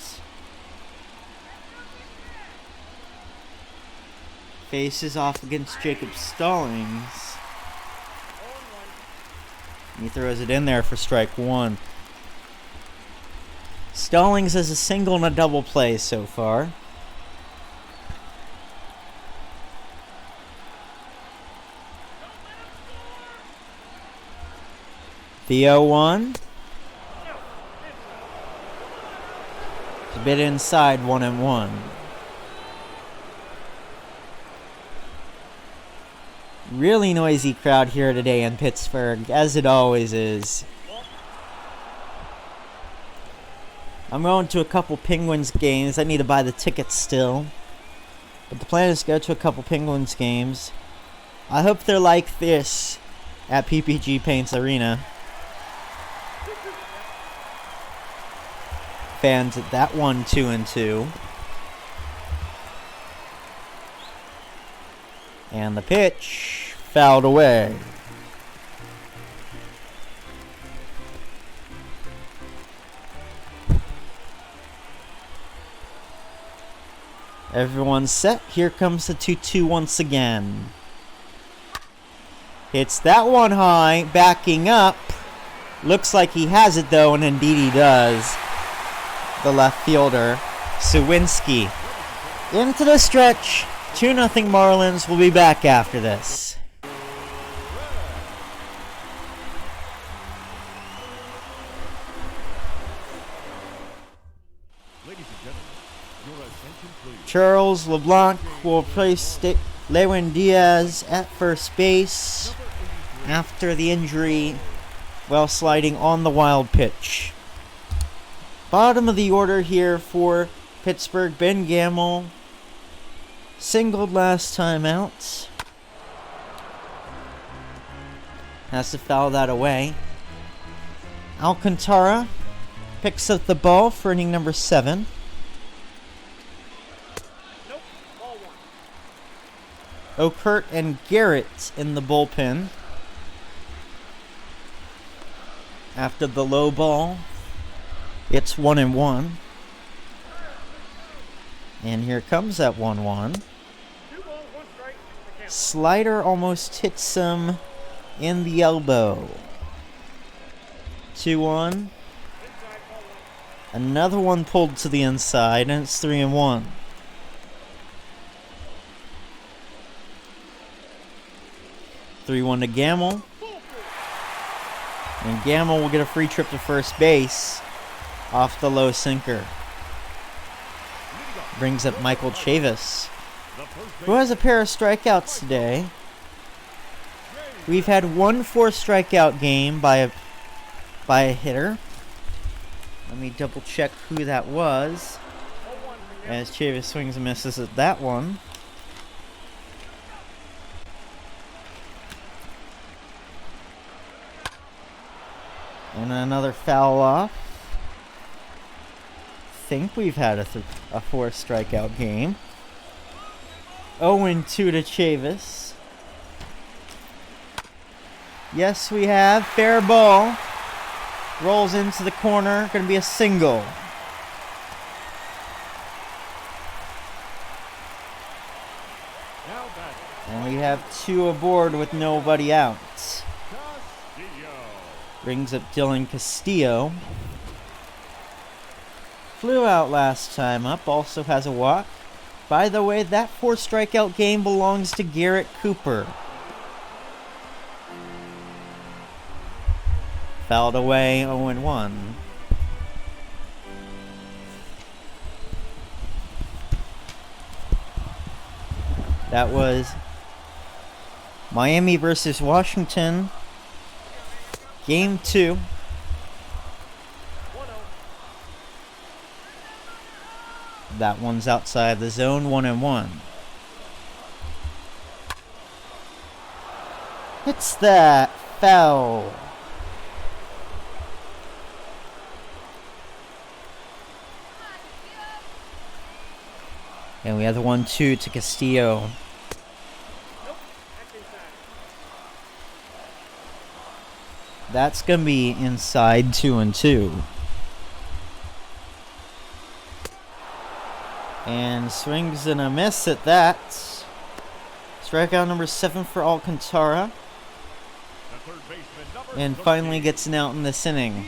Faces off against Jacob Stallings. He throws it in there for strike 1. Stallings has a single and a double play so far. The 0-1. It's a bit inside, 1-1. Really noisy crowd here today in Pittsburgh, as it always is. I'm going to a couple Penguins games. I need to buy the tickets still. But the plan is to go to a couple Penguins games. I hope they're like this at PPG Paints Arena. Fans at that one, 2 and 2. And the pitch fouled away. Everyone's set. Here comes the 2-2 once again. Hits that one high, backing up. Looks like he has it though, and indeed he does. The left fielder, Sawinski. Into the stretch. 2-0 Marlins. Will be back after this. Ladies and gentlemen, your attention please. Charles LeBlanc will place Lewin Diaz at first base after the injury while sliding on the wild pitch. Bottom of the order here for Pittsburgh. Ben Gamel singled last time out. Has to foul that away. Alcantara picks up the ball for inning number 7. Nope. Ball 1. Okert and Garrett in the bullpen. After the low ball, it's 1-1. And here comes that 1-1. 2 balls, 1 strike. The count. Slider almost hits him in the elbow. 2-1. Inside, ball 1. Another one pulled to the inside, and it's 3-1. (3-1) to Gamel. And Gamel will get a free trip to first base off the low sinker. Brings up Michael Chavis who has a pair of strikeouts today. We've had one 4-strikeout game by a hitter. Let me double check who that was. As Chavis swings and misses at that one. And another foul off. Think we've had a 4-strikeout game. 0-2 to Chavis. Yes, we have. Fair ball. Rolls into the corner. Going to be a single. And we have 2 aboard with nobody out. Brings up Dylan Castillo. Flew out last time up. Also has a walk. By the way, that 4-strikeout game belongs to Garrett Cooper. Fouled away, 0-1. That was Miami versus Washington. Game 2. That one's outside the zone, 1-1. It's that foul. And we have the 1-2 to Castillo. That's going to be inside 2-2. And swings and a miss at that. Strikeout number 7 for Alcantara. And finally gets an out in this inning.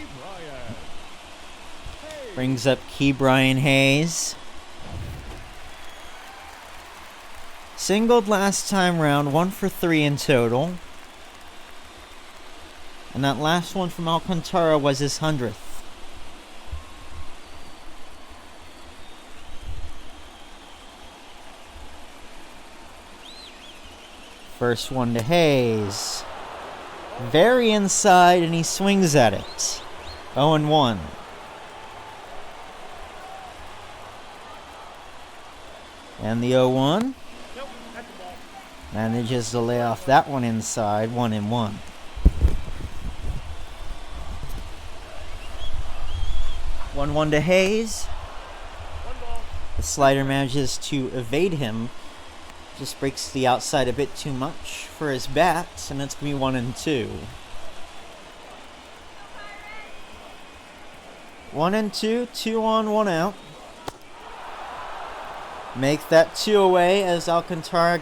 Brings up Ke'Bryan Hayes. Singled last time round, 1 for 3 in total. And that last one from Alcantara was his 100th. First one to Hayes. Very inside, and he swings at it. 0-1. And the 0-1. Manages to lay off that one inside, 1-1. One to Hayes. The slider manages to evade him. Just breaks the outside a bit too much for his bat, and it's going to be 1-2. 1-2, 2 on, 1 out. Make that 2 away as Alcantara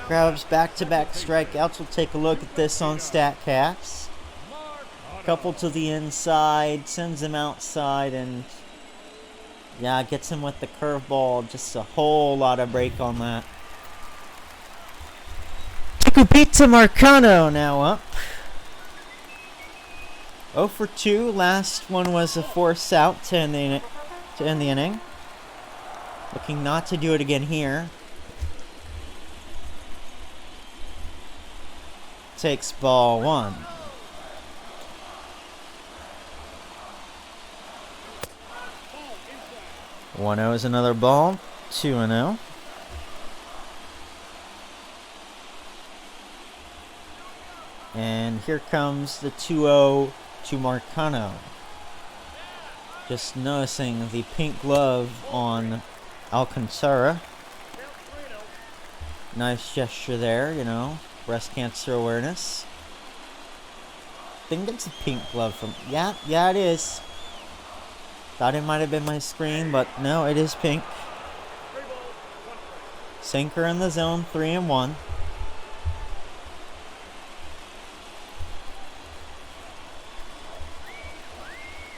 grabs back-to-back strikeouts. We'll take a look at this on StatCast. Couple to the inside, sends him outside, and yeah, gets him with the curveball. Just a whole lot of break on that. Pizza Marcano now up. 0 for 2. Last one was a force out to end the inning. Looking not to do it again here. Takes ball 1. 1-0 is another ball. 2-0. And here comes the 2-0 to Marcano. Just noticing the pink glove on Alcantara. Nice gesture there, you know. Breast cancer awareness. I think it's a pink glove from... Yeah, it is. Thought it might have been my screen, but no, it is pink. Sinker in the zone, 3-1.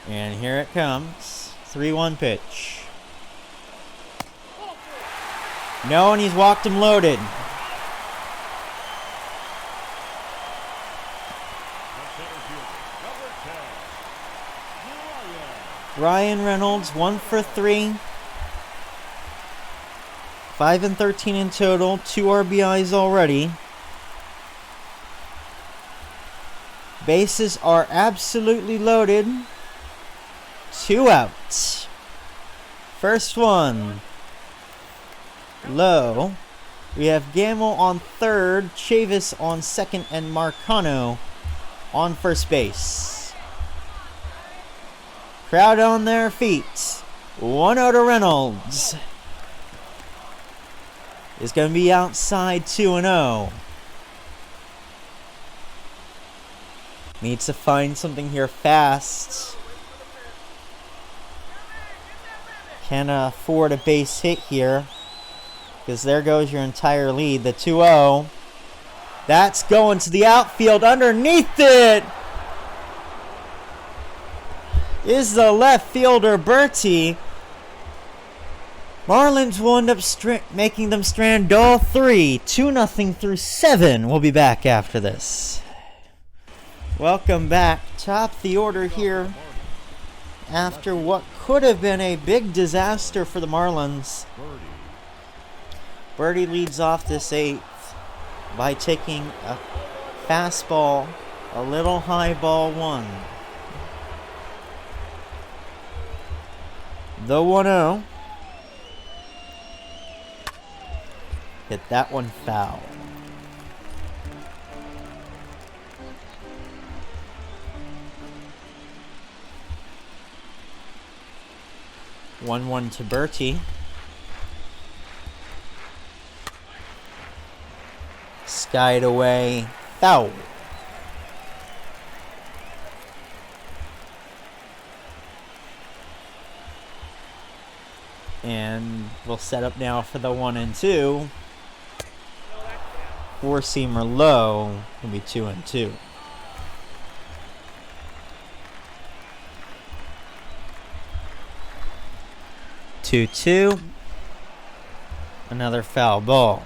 And here it comes. 3-1 pitch. No, and he's walked him loaded. Ryan Reynolds, 1 for 3. 5 and 13 in total, 2 RBIs already. Bases are absolutely loaded. 2 outs. First one. Low. We have Gamble on third, Chavis on second, and Marcano on first base. Crowd on their feet. 1-0 to Reynolds. Is going to be outside 2-0. Needs to find something here fast. Can't afford a base hit here, because there goes your entire lead. The 2-0. That's going to the outfield. Underneath it is the left fielder, Bertie. Marlins will end up making them strand all 3. 2-0 through 7. We'll be back after this. Welcome back. Top the order here after what could have been a big disaster for the Marlins. Birdie leads off this 8th by taking a fastball, a little high ball 1. The 1-0. Hit that one foul. One to Bertie. Skied away. Foul. And we'll set up now for the 1-2. 4-seamer low. Will be 2-2. Two. Another foul ball.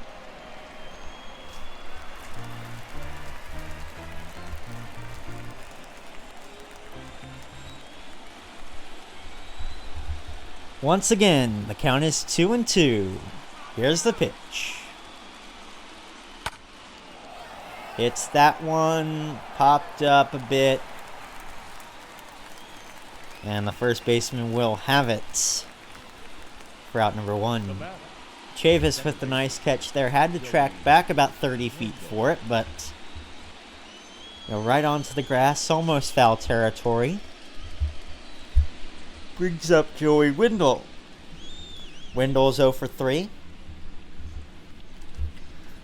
Once again, the count is 2-2. Here's the pitch. Hits that one, popped up a bit, and the first baseman will have it. For out number 1. Chavis with the nice catch there. Had to track back about 30 feet for it, but right onto the grass. Almost foul territory. Brings up Joey Wendell. Wendell's 0 for 3.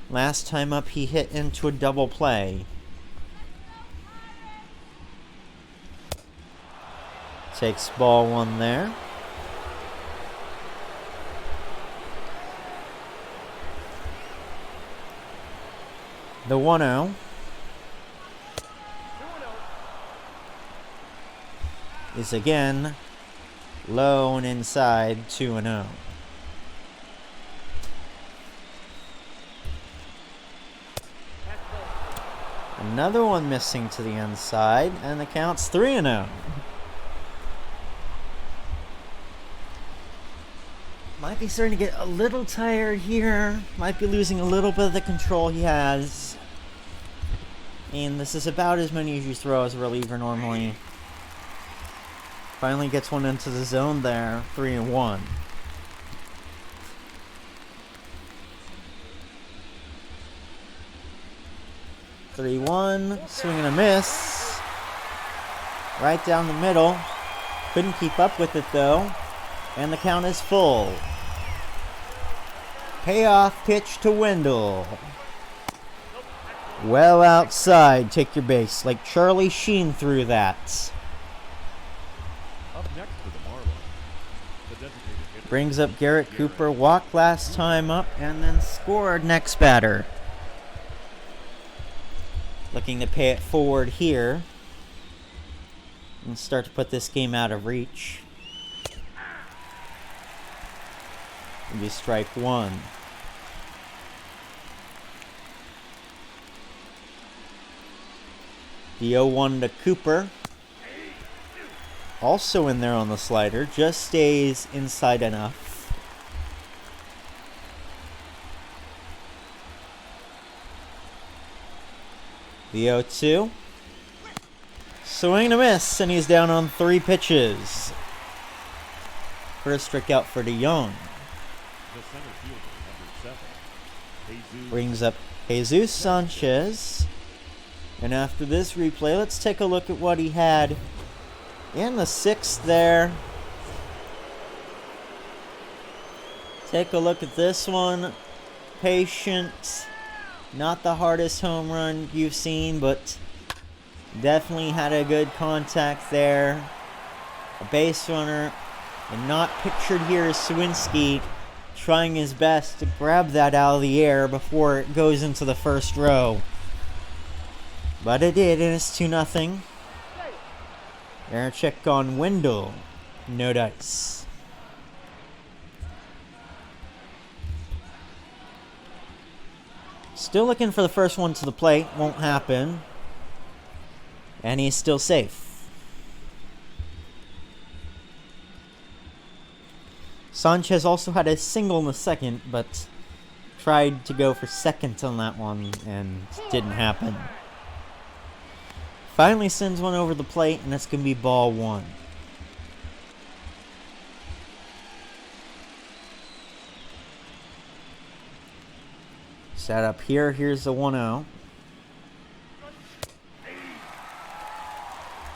Last time up he hit into a double play. Takes ball 1 there. The 1-0 is again low and inside. 2-0. Another one missing to the inside, and the count's 3-0. Might be starting to get a little tired here. Might be losing a little bit of the control he has. And this is about as many as you throw as a reliever normally. Finally gets one into the zone there. 3-1. Swing and a miss. Right down the middle. Couldn't keep up with it though. And the count is full. Payoff pitch to Wendell. Well outside. Take your base. Like Charlie Sheen threw that. Up next for the Marlins, the designated hitter. Brings up Garrett Cooper. Walked last time up and then scored next batter. Looking to pay it forward here. And start to put this game out of reach. It'll be strike 1. The 0-1 to Cooper. Also in there on the slider. Just stays inside enough. The 0-2. Swing and a miss, and he's down on 3 pitches. First strikeout for DeYoung. The center fielder, number 7. Jesus. Brings up Jesus Sanchez. And after this replay, let's take a look at what he had in the 6th there. Take a look at this one. Patient. Not the hardest home run you've seen, but definitely had a good contact there. A base runner. And not pictured here is Sawinski trying his best to grab that out of the air before it goes into the first row. But it did, and it's 2-0. Air check on Wendell. No dice. Still looking for the first one to the plate. Won't happen. And he's still safe. Sanchez also had a single in the 2nd, but tried to go for 2nd on that one and didn't happen. Finally sends one over the plate, and that's going to be ball 1. Set up here. Here's the 1-0.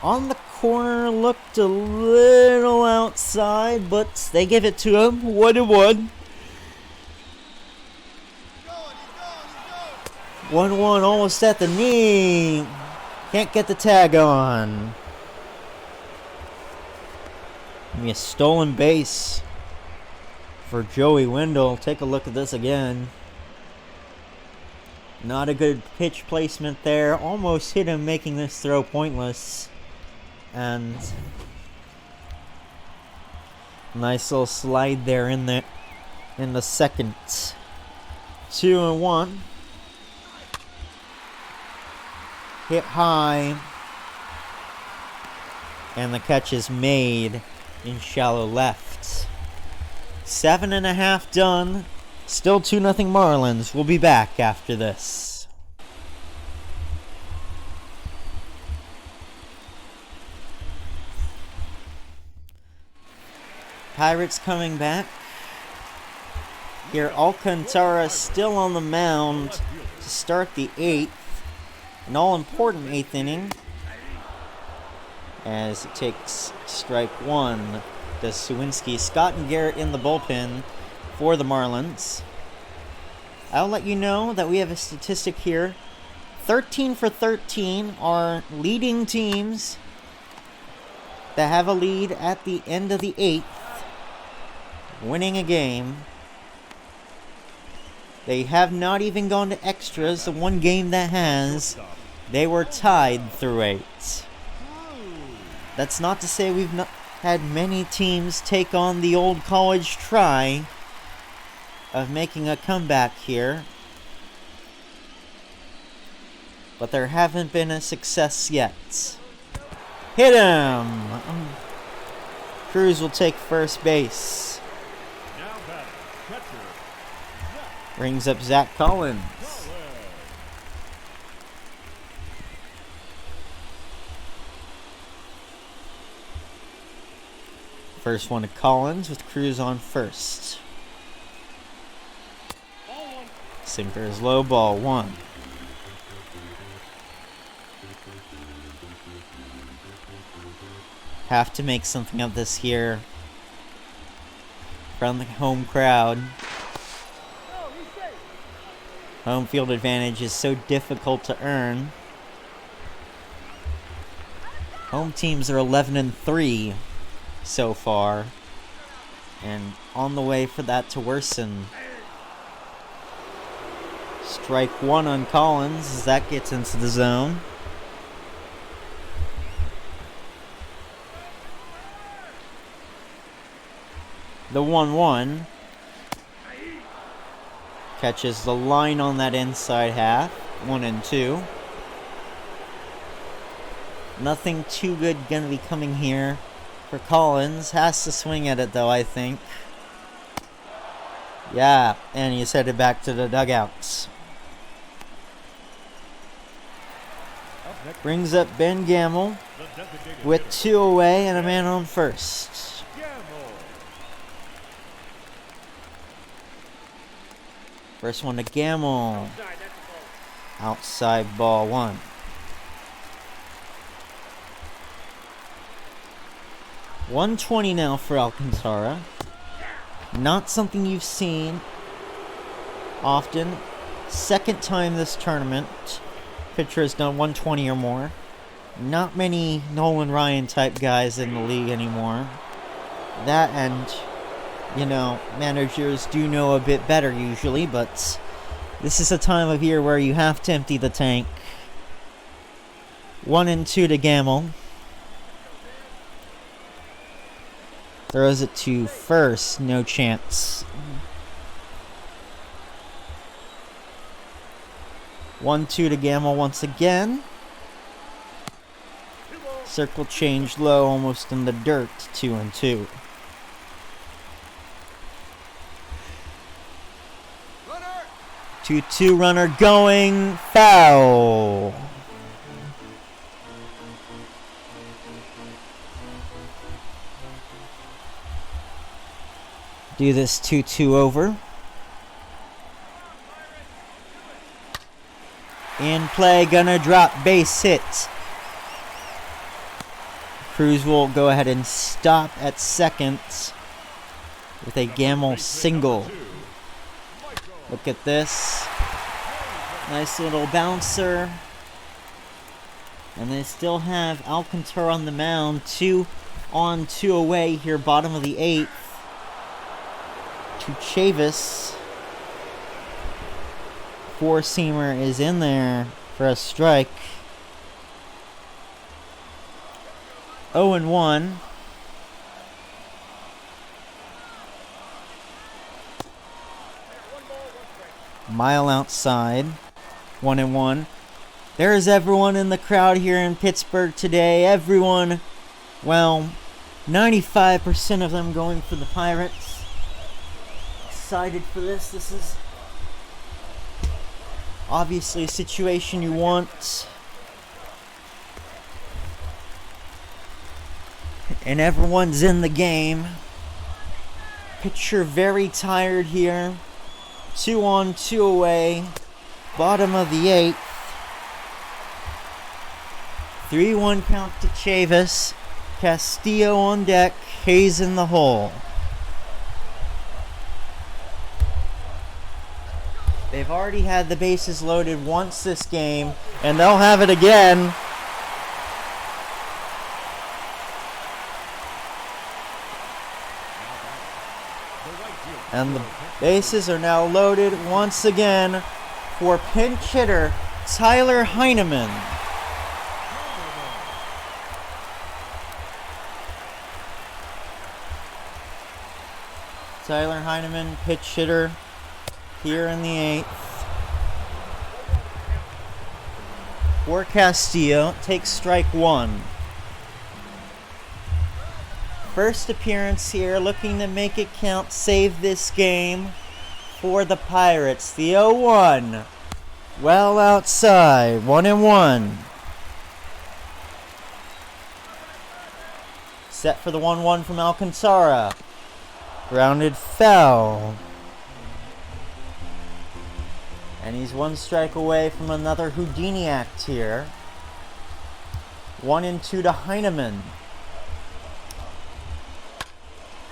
On the corner, looked a little outside, but they give it to him. 1-1. 1-1, almost at the knee. Can't get the tag on. Maybe a stolen base for Joey Wendell. Take a look at this again. Not a good pitch placement there. Almost hit him, making this throw pointless. And nice little slide there in the 2nd. 2-1. Hit high. And the catch is made in shallow left. 7.5 done. Still 2-0 Marlins. We'll be back after this. Pirates coming back. Here, Alcantara still on the mound to start the 8th. An all-important 8th inning. As it takes strike 1 to Sawinski. Scott and Garrett in the bullpen for the Marlins. I'll let you know that we have a statistic here. 13 for 13 are leading teams that have a lead at the end of the 8th. Winning a game. They have not even gone to extras. The one game that has, they were tied through 8. That's not to say we've not had many teams take on the old college try of making a comeback here. But there haven't been a success yet. Hit him! Cruz will take first base. Brings up Zach Collins. First one to Collins with Cruz on first. Sinker is low, ball 1. Have to make something of this here from the home crowd. Home field advantage is so difficult to earn. Home teams are 11-3 so far, and on the way for that to worsen. Strike 1 on Collins as that gets into the zone. The 1-1. Catches the line on that inside half. 1-2. Nothing too good gonna be coming here for Collins. Has to swing at it though, I think. Yeah, and he's headed back to the dugouts. Brings up Ben Gamble The designated with hitter, 2 away and a man on first. Gamble. First one to Gamble. Outside, that's a ball. Outside ball 1. 120 now for Alcantara. Not something you've seen often. Second time this tournament. Pitcher has done 120 or more. Not many Nolan Ryan type guys in the league anymore. That and, you know, managers do know a bit better usually, but this is a time of year where you have to empty the tank. 1-2 to Gamble. Throws it to first, no chance. 1-2 to Gamble once again. Circle change low, almost in the dirt. 2-2. Runner. 2-2 runner going foul. Do this 2-2 over. In play, gonna drop, base hit. Cruz will go ahead and stop at second with a Gamble single. Look at this. Nice little bouncer. And they still have Alcantara on the mound. 2 on, 2 away here, bottom of the 8th. To Chavis. 4-seamer is in there for a strike. 0-1. Mile outside. 1-1. There's everyone in the crowd here in Pittsburgh today. Everyone, well, 95% of them going for the Pirates. Excited for this. This is obviously a situation you want. And everyone's in the game. Pitcher very tired here. 2 on, 2 away. Bottom of the 8th. 3-1 count to Chavis. Castillo on deck. Hayes in the hole. They've already had the bases loaded once this game, and they'll have it again. And the bases are now loaded once again for pinch hitter Tyler Heineman. Tyler Heineman, pitch hitter here in the 8th. For Castillo, takes strike 1. First appearance here, looking to make it count, save this game for the Pirates. The 0-1, well outside, 1-1. Set for the 1-1 from Alcantara. Grounded foul. And he's 1 strike away from another Houdini act here. 1-2 to Heineman.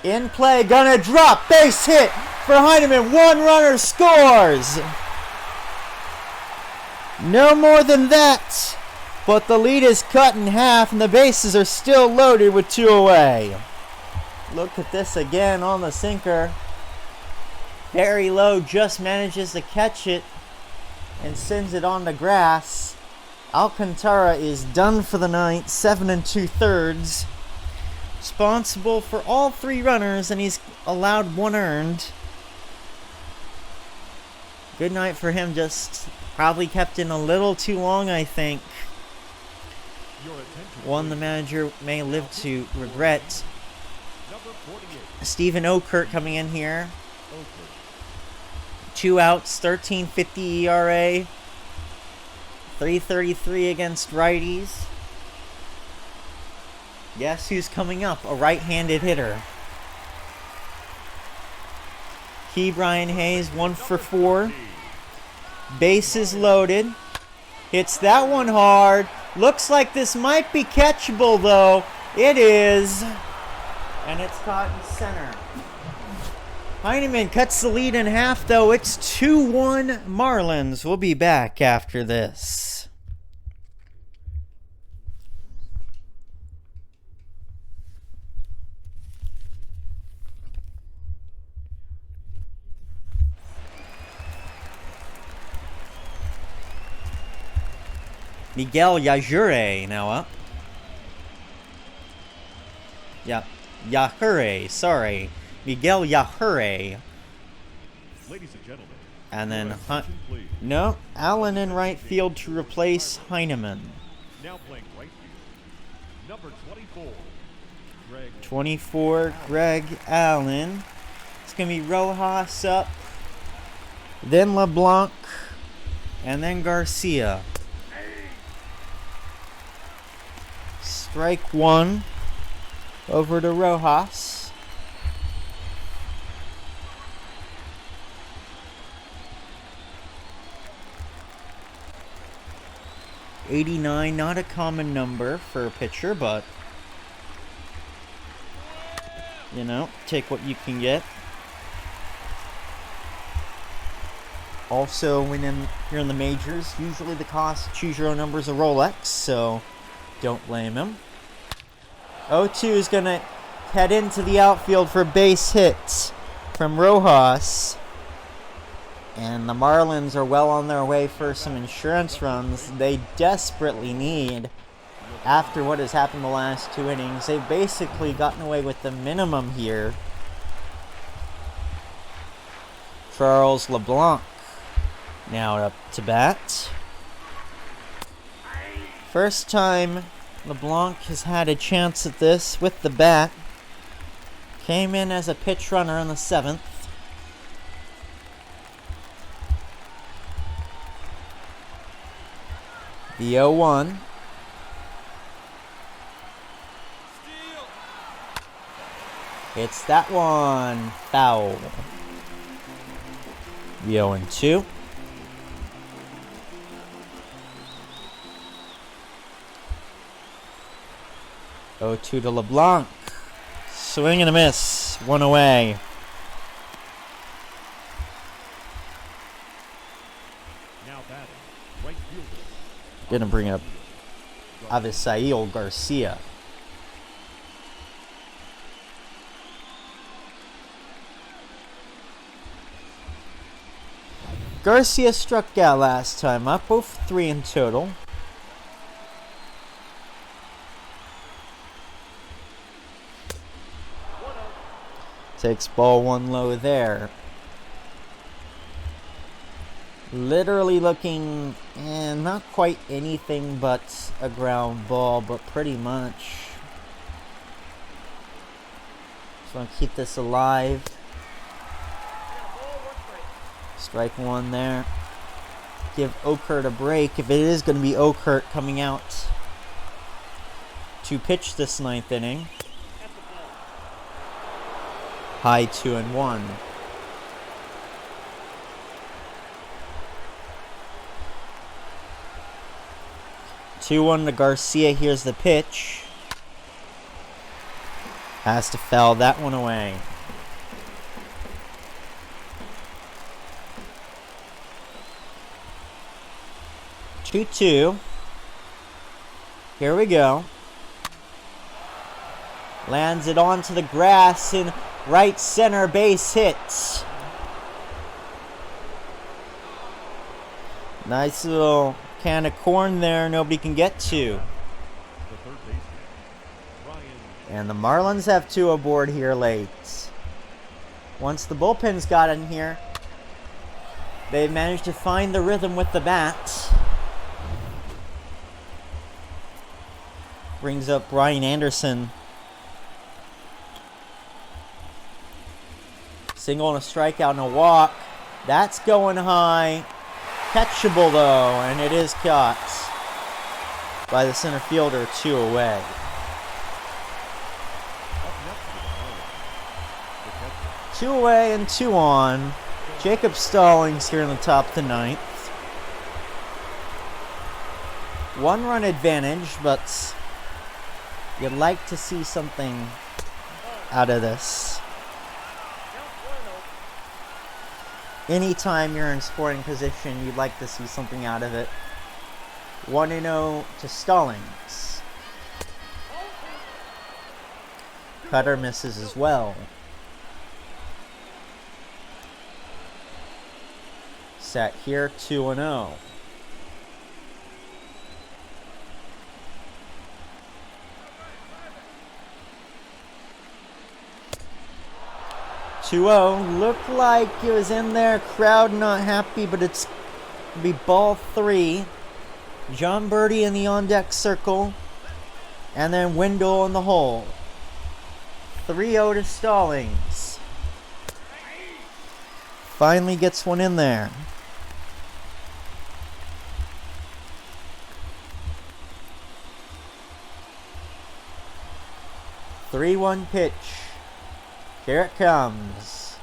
In play, gonna drop, base hit for Heineman. 1 runner scores. No more than that. But the lead is cut in half and the bases are still loaded with 2 away. Look at this again on the sinker. Very low, just manages to catch it and sends it on the grass. Alcantara is done for the night, 7 2/3. Responsible for all 3 runners, and he's allowed 1 earned. Good night for him, just probably kept in a little too long, I think. One the manager may live to regret. Stephen Okert coming in here. 2 outs, 13.50 ERA. .333 against righties. Guess who's coming up? A right-handed hitter. Brian Hayes, 1 for 4. Bases loaded. Hits that one hard. Looks like this might be catchable, though. It is. And it's caught in center. Heineman cuts the lead in half, though. It's 2-1 Marlins. We'll be back after this. Miguel Yajure now up. Yajure, sorry. Miguel Yajure. Ladies and gentlemen. And then, attention, please. no, Allen in right field to replace Heineman. Now playing right field. Number 24. 24, Greg Allen. It's going to be Rojas up. Then LeBlanc. And then Garcia. Strike 1 over to Rojas. .89, not a common number for a pitcher, but you know, take what you can get. Also, when you're in the majors, usually the cost choose your own number is a Rolex, so don't blame him. 0-2 is going to head into the outfield for base hits from Rojas. And the Marlins are well on their way for some insurance runs they desperately need after what has happened the last 2 innings. They've basically gotten away with the minimum here. Charles LeBlanc now up to bat. First time LeBlanc has had a chance at this with the bat. Came in as a pitch runner in the 7th. The 0-1. It's that one. Foul. The 0-2. To LeBlanc. Swing and a miss. 1 away. Now batting, right fielder. Gonna bring up Avisail Garcia. Garcia struck out last time up, both 3 in total. Takes ball 1 low there. Literally looking, not quite anything but a ground ball, but pretty much. Just want to keep this alive. Strike 1 there. Give Okert a break if it is going to be Okert coming out to pitch this 9th inning. High 2-1. To Garcia. Here's the pitch. Has to foul that one away. Two. Here we go. Lands it onto the grass in right center, base hit. Nice little can of corn there, nobody can get to. And the Marlins have 2 aboard here late. Once the bullpen's got in here, they've managed to find the rhythm with the bat. Brings up Brian Anderson. Single and a strikeout and a walk. That's going high. Catchable though, and it is caught by the center fielder, 2 away. Up next for the Marlins, the catcher, 2 away and 2 on. Jacob Stallings here in the top of the 9th. 1-run advantage, but you'd like to see something out of this. Anytime you're in scoring position, you'd like to see something out of it. 1-0 to Stallings. Cutter misses as well. Set here, 2-0. Looked like it was in there. Crowd not happy, but it's gonna be ball 3. John Birdie in the on-deck circle, and then Wendell in the hole. 3-0 to Stallings. Finally gets one in there. Three-one pitch. Here it comes.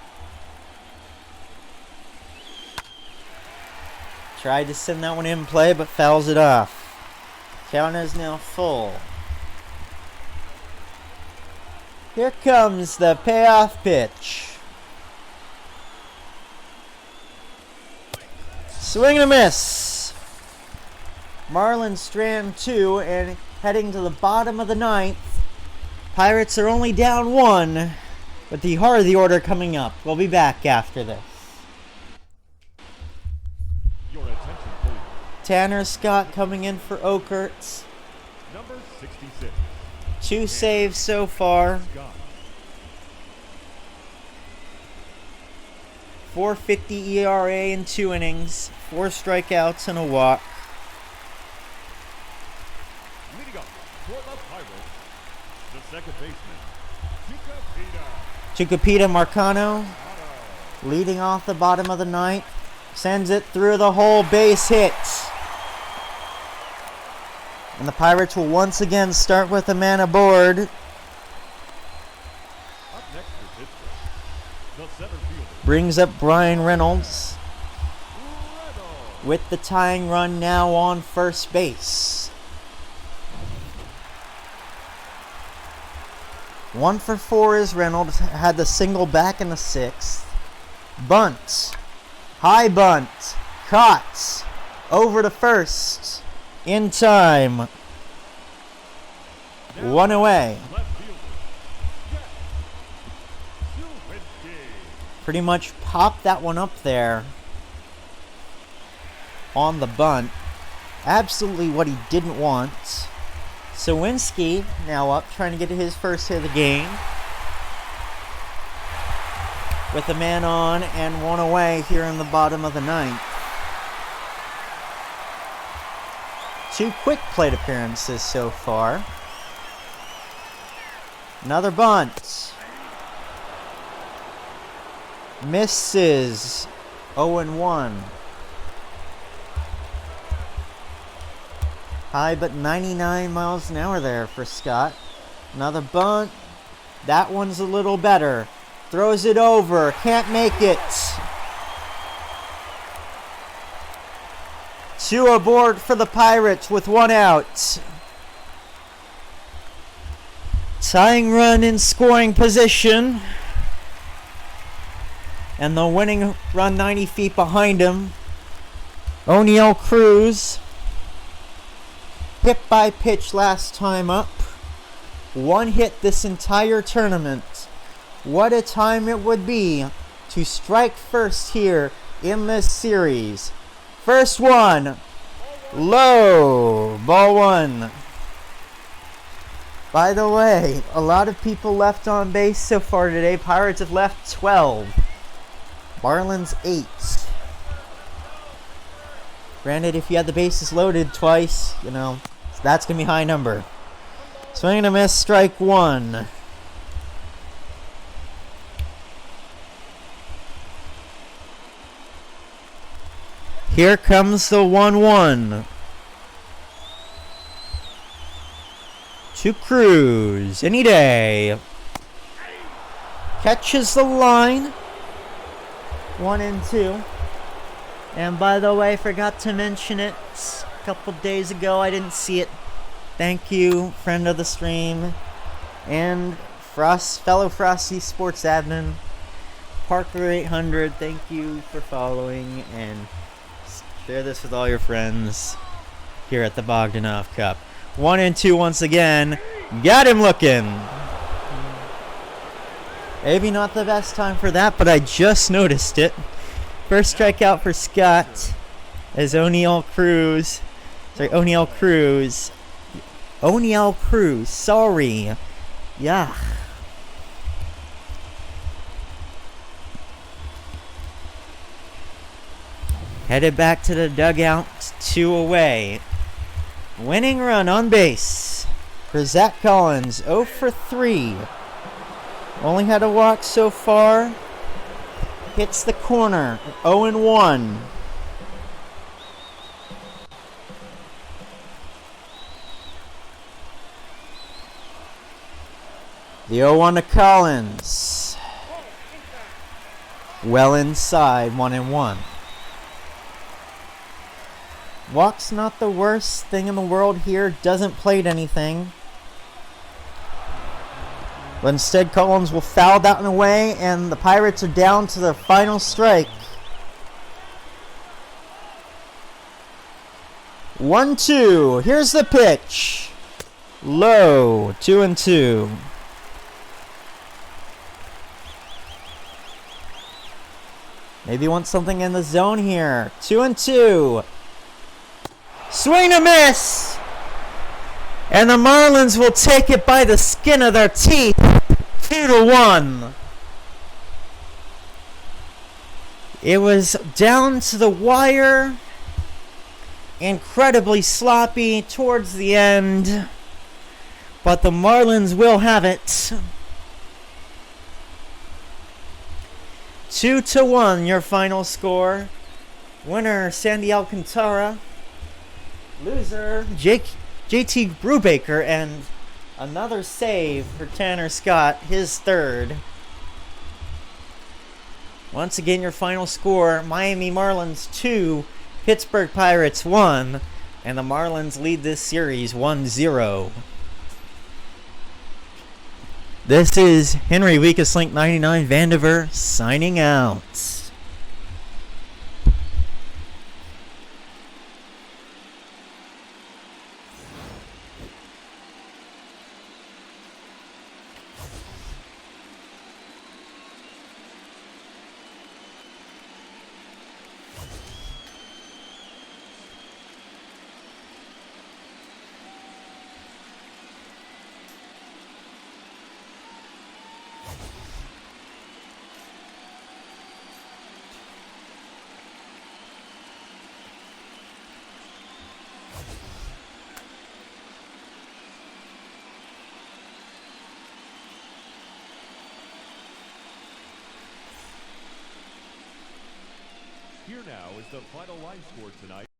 Tried to send that one in play, but fouls it off. Count is now full. Here comes the payoff pitch. Swing and a miss. Marlins strand 2 and heading to the bottom of the 9th. Pirates are only down 1. With the heart of the order coming up. We'll be back after this. your attention please. Tanner Scott coming in for Okerts. Number 66. 2 saves so far. Scott. 4.50 ERA in 2 innings. 4 strikeouts and a walk. Leading up for the Pirates, the second baseman, Tucupita Marcano leading off the bottom of the 9th. Sends it through the hole, base hit. And the Pirates will once again start with a man aboard. Up next for Pittsburgh, the center fielder, Brings up Brian Reynolds Reynolds. with the tying run now on first base. 1 for 4 is Reynolds. Had the single back in the 6th. Bunt. High bunt. Caught. Over to first. In time. 1 away. Left fielder, Jeff Suwinski. Pretty much popped that one up there on the bunt. Absolutely what he didn't want. Sawinski now up, trying to get his first hit of the game. With a man on and 1 away here in the bottom of the 9th. 2 quick plate appearances so far. Another bunt. Misses. 0-1. High but 99 miles an hour there for Scott. Another bunt. That one's a little better. Throws it over. Can't make it. 2 aboard for the Pirates with 1 out. Tying run in scoring position. And the winning run 90 feet behind him. O'Neal Cruz. Hit by pitch last time up. 1 hit this entire tournament. What a time it would be to strike first here in this series. First one. Low. Ball 1. By the way, a lot of people left on base so far today. Pirates have left 12. Marlins 8. Granted, if you had the bases loaded twice, you know, that's going to be a high number. Swing and a miss, strike 1. Here comes the 1-1. To Cruz. Any day. Catches the line. 1-2. And by the way, forgot to mention it a couple days ago. I didn't see it. Thank you, friend of the stream. And fellow Frosty Sports admin, Parker 800, thank you for following, and share this with all your friends here at the Bogdanoff Cup. 1-2 once again. Got him looking. Maybe not the best time for that, but I just noticed it. First strikeout for Scott as O'Neal Cruz, sorry. Yeah. Headed back to the dugout, 2 away. Winning run on base for Zach Collins, 0 for 3. Only had a walk so far. Hits the corner, 0-1. The 0-1 to Collins. Well inside, 1-1. Walk's not the worst thing in the world here. Doesn't plate anything. But instead, Collins will foul that one away, and the Pirates are down to their final strike. 1-2. Here's the pitch. Low. 2-2. Maybe want something in the zone here. 2-2. Swing and miss. And the Marlins will take it by the skin of their teeth. 2-1. It was down to the wire. Incredibly sloppy towards the end. But the Marlins will have it. 2-1, your final score. Winner, Sandy Alcantara. Loser, JT Brubaker, and another save for Tanner Scott, his third. Once again, your final score, Miami Marlins 2, Pittsburgh Pirates 1, and the Marlins lead this series 1-0. This is Henry Weakest Link 99 Vandiver signing out. Here now is the final line score tonight.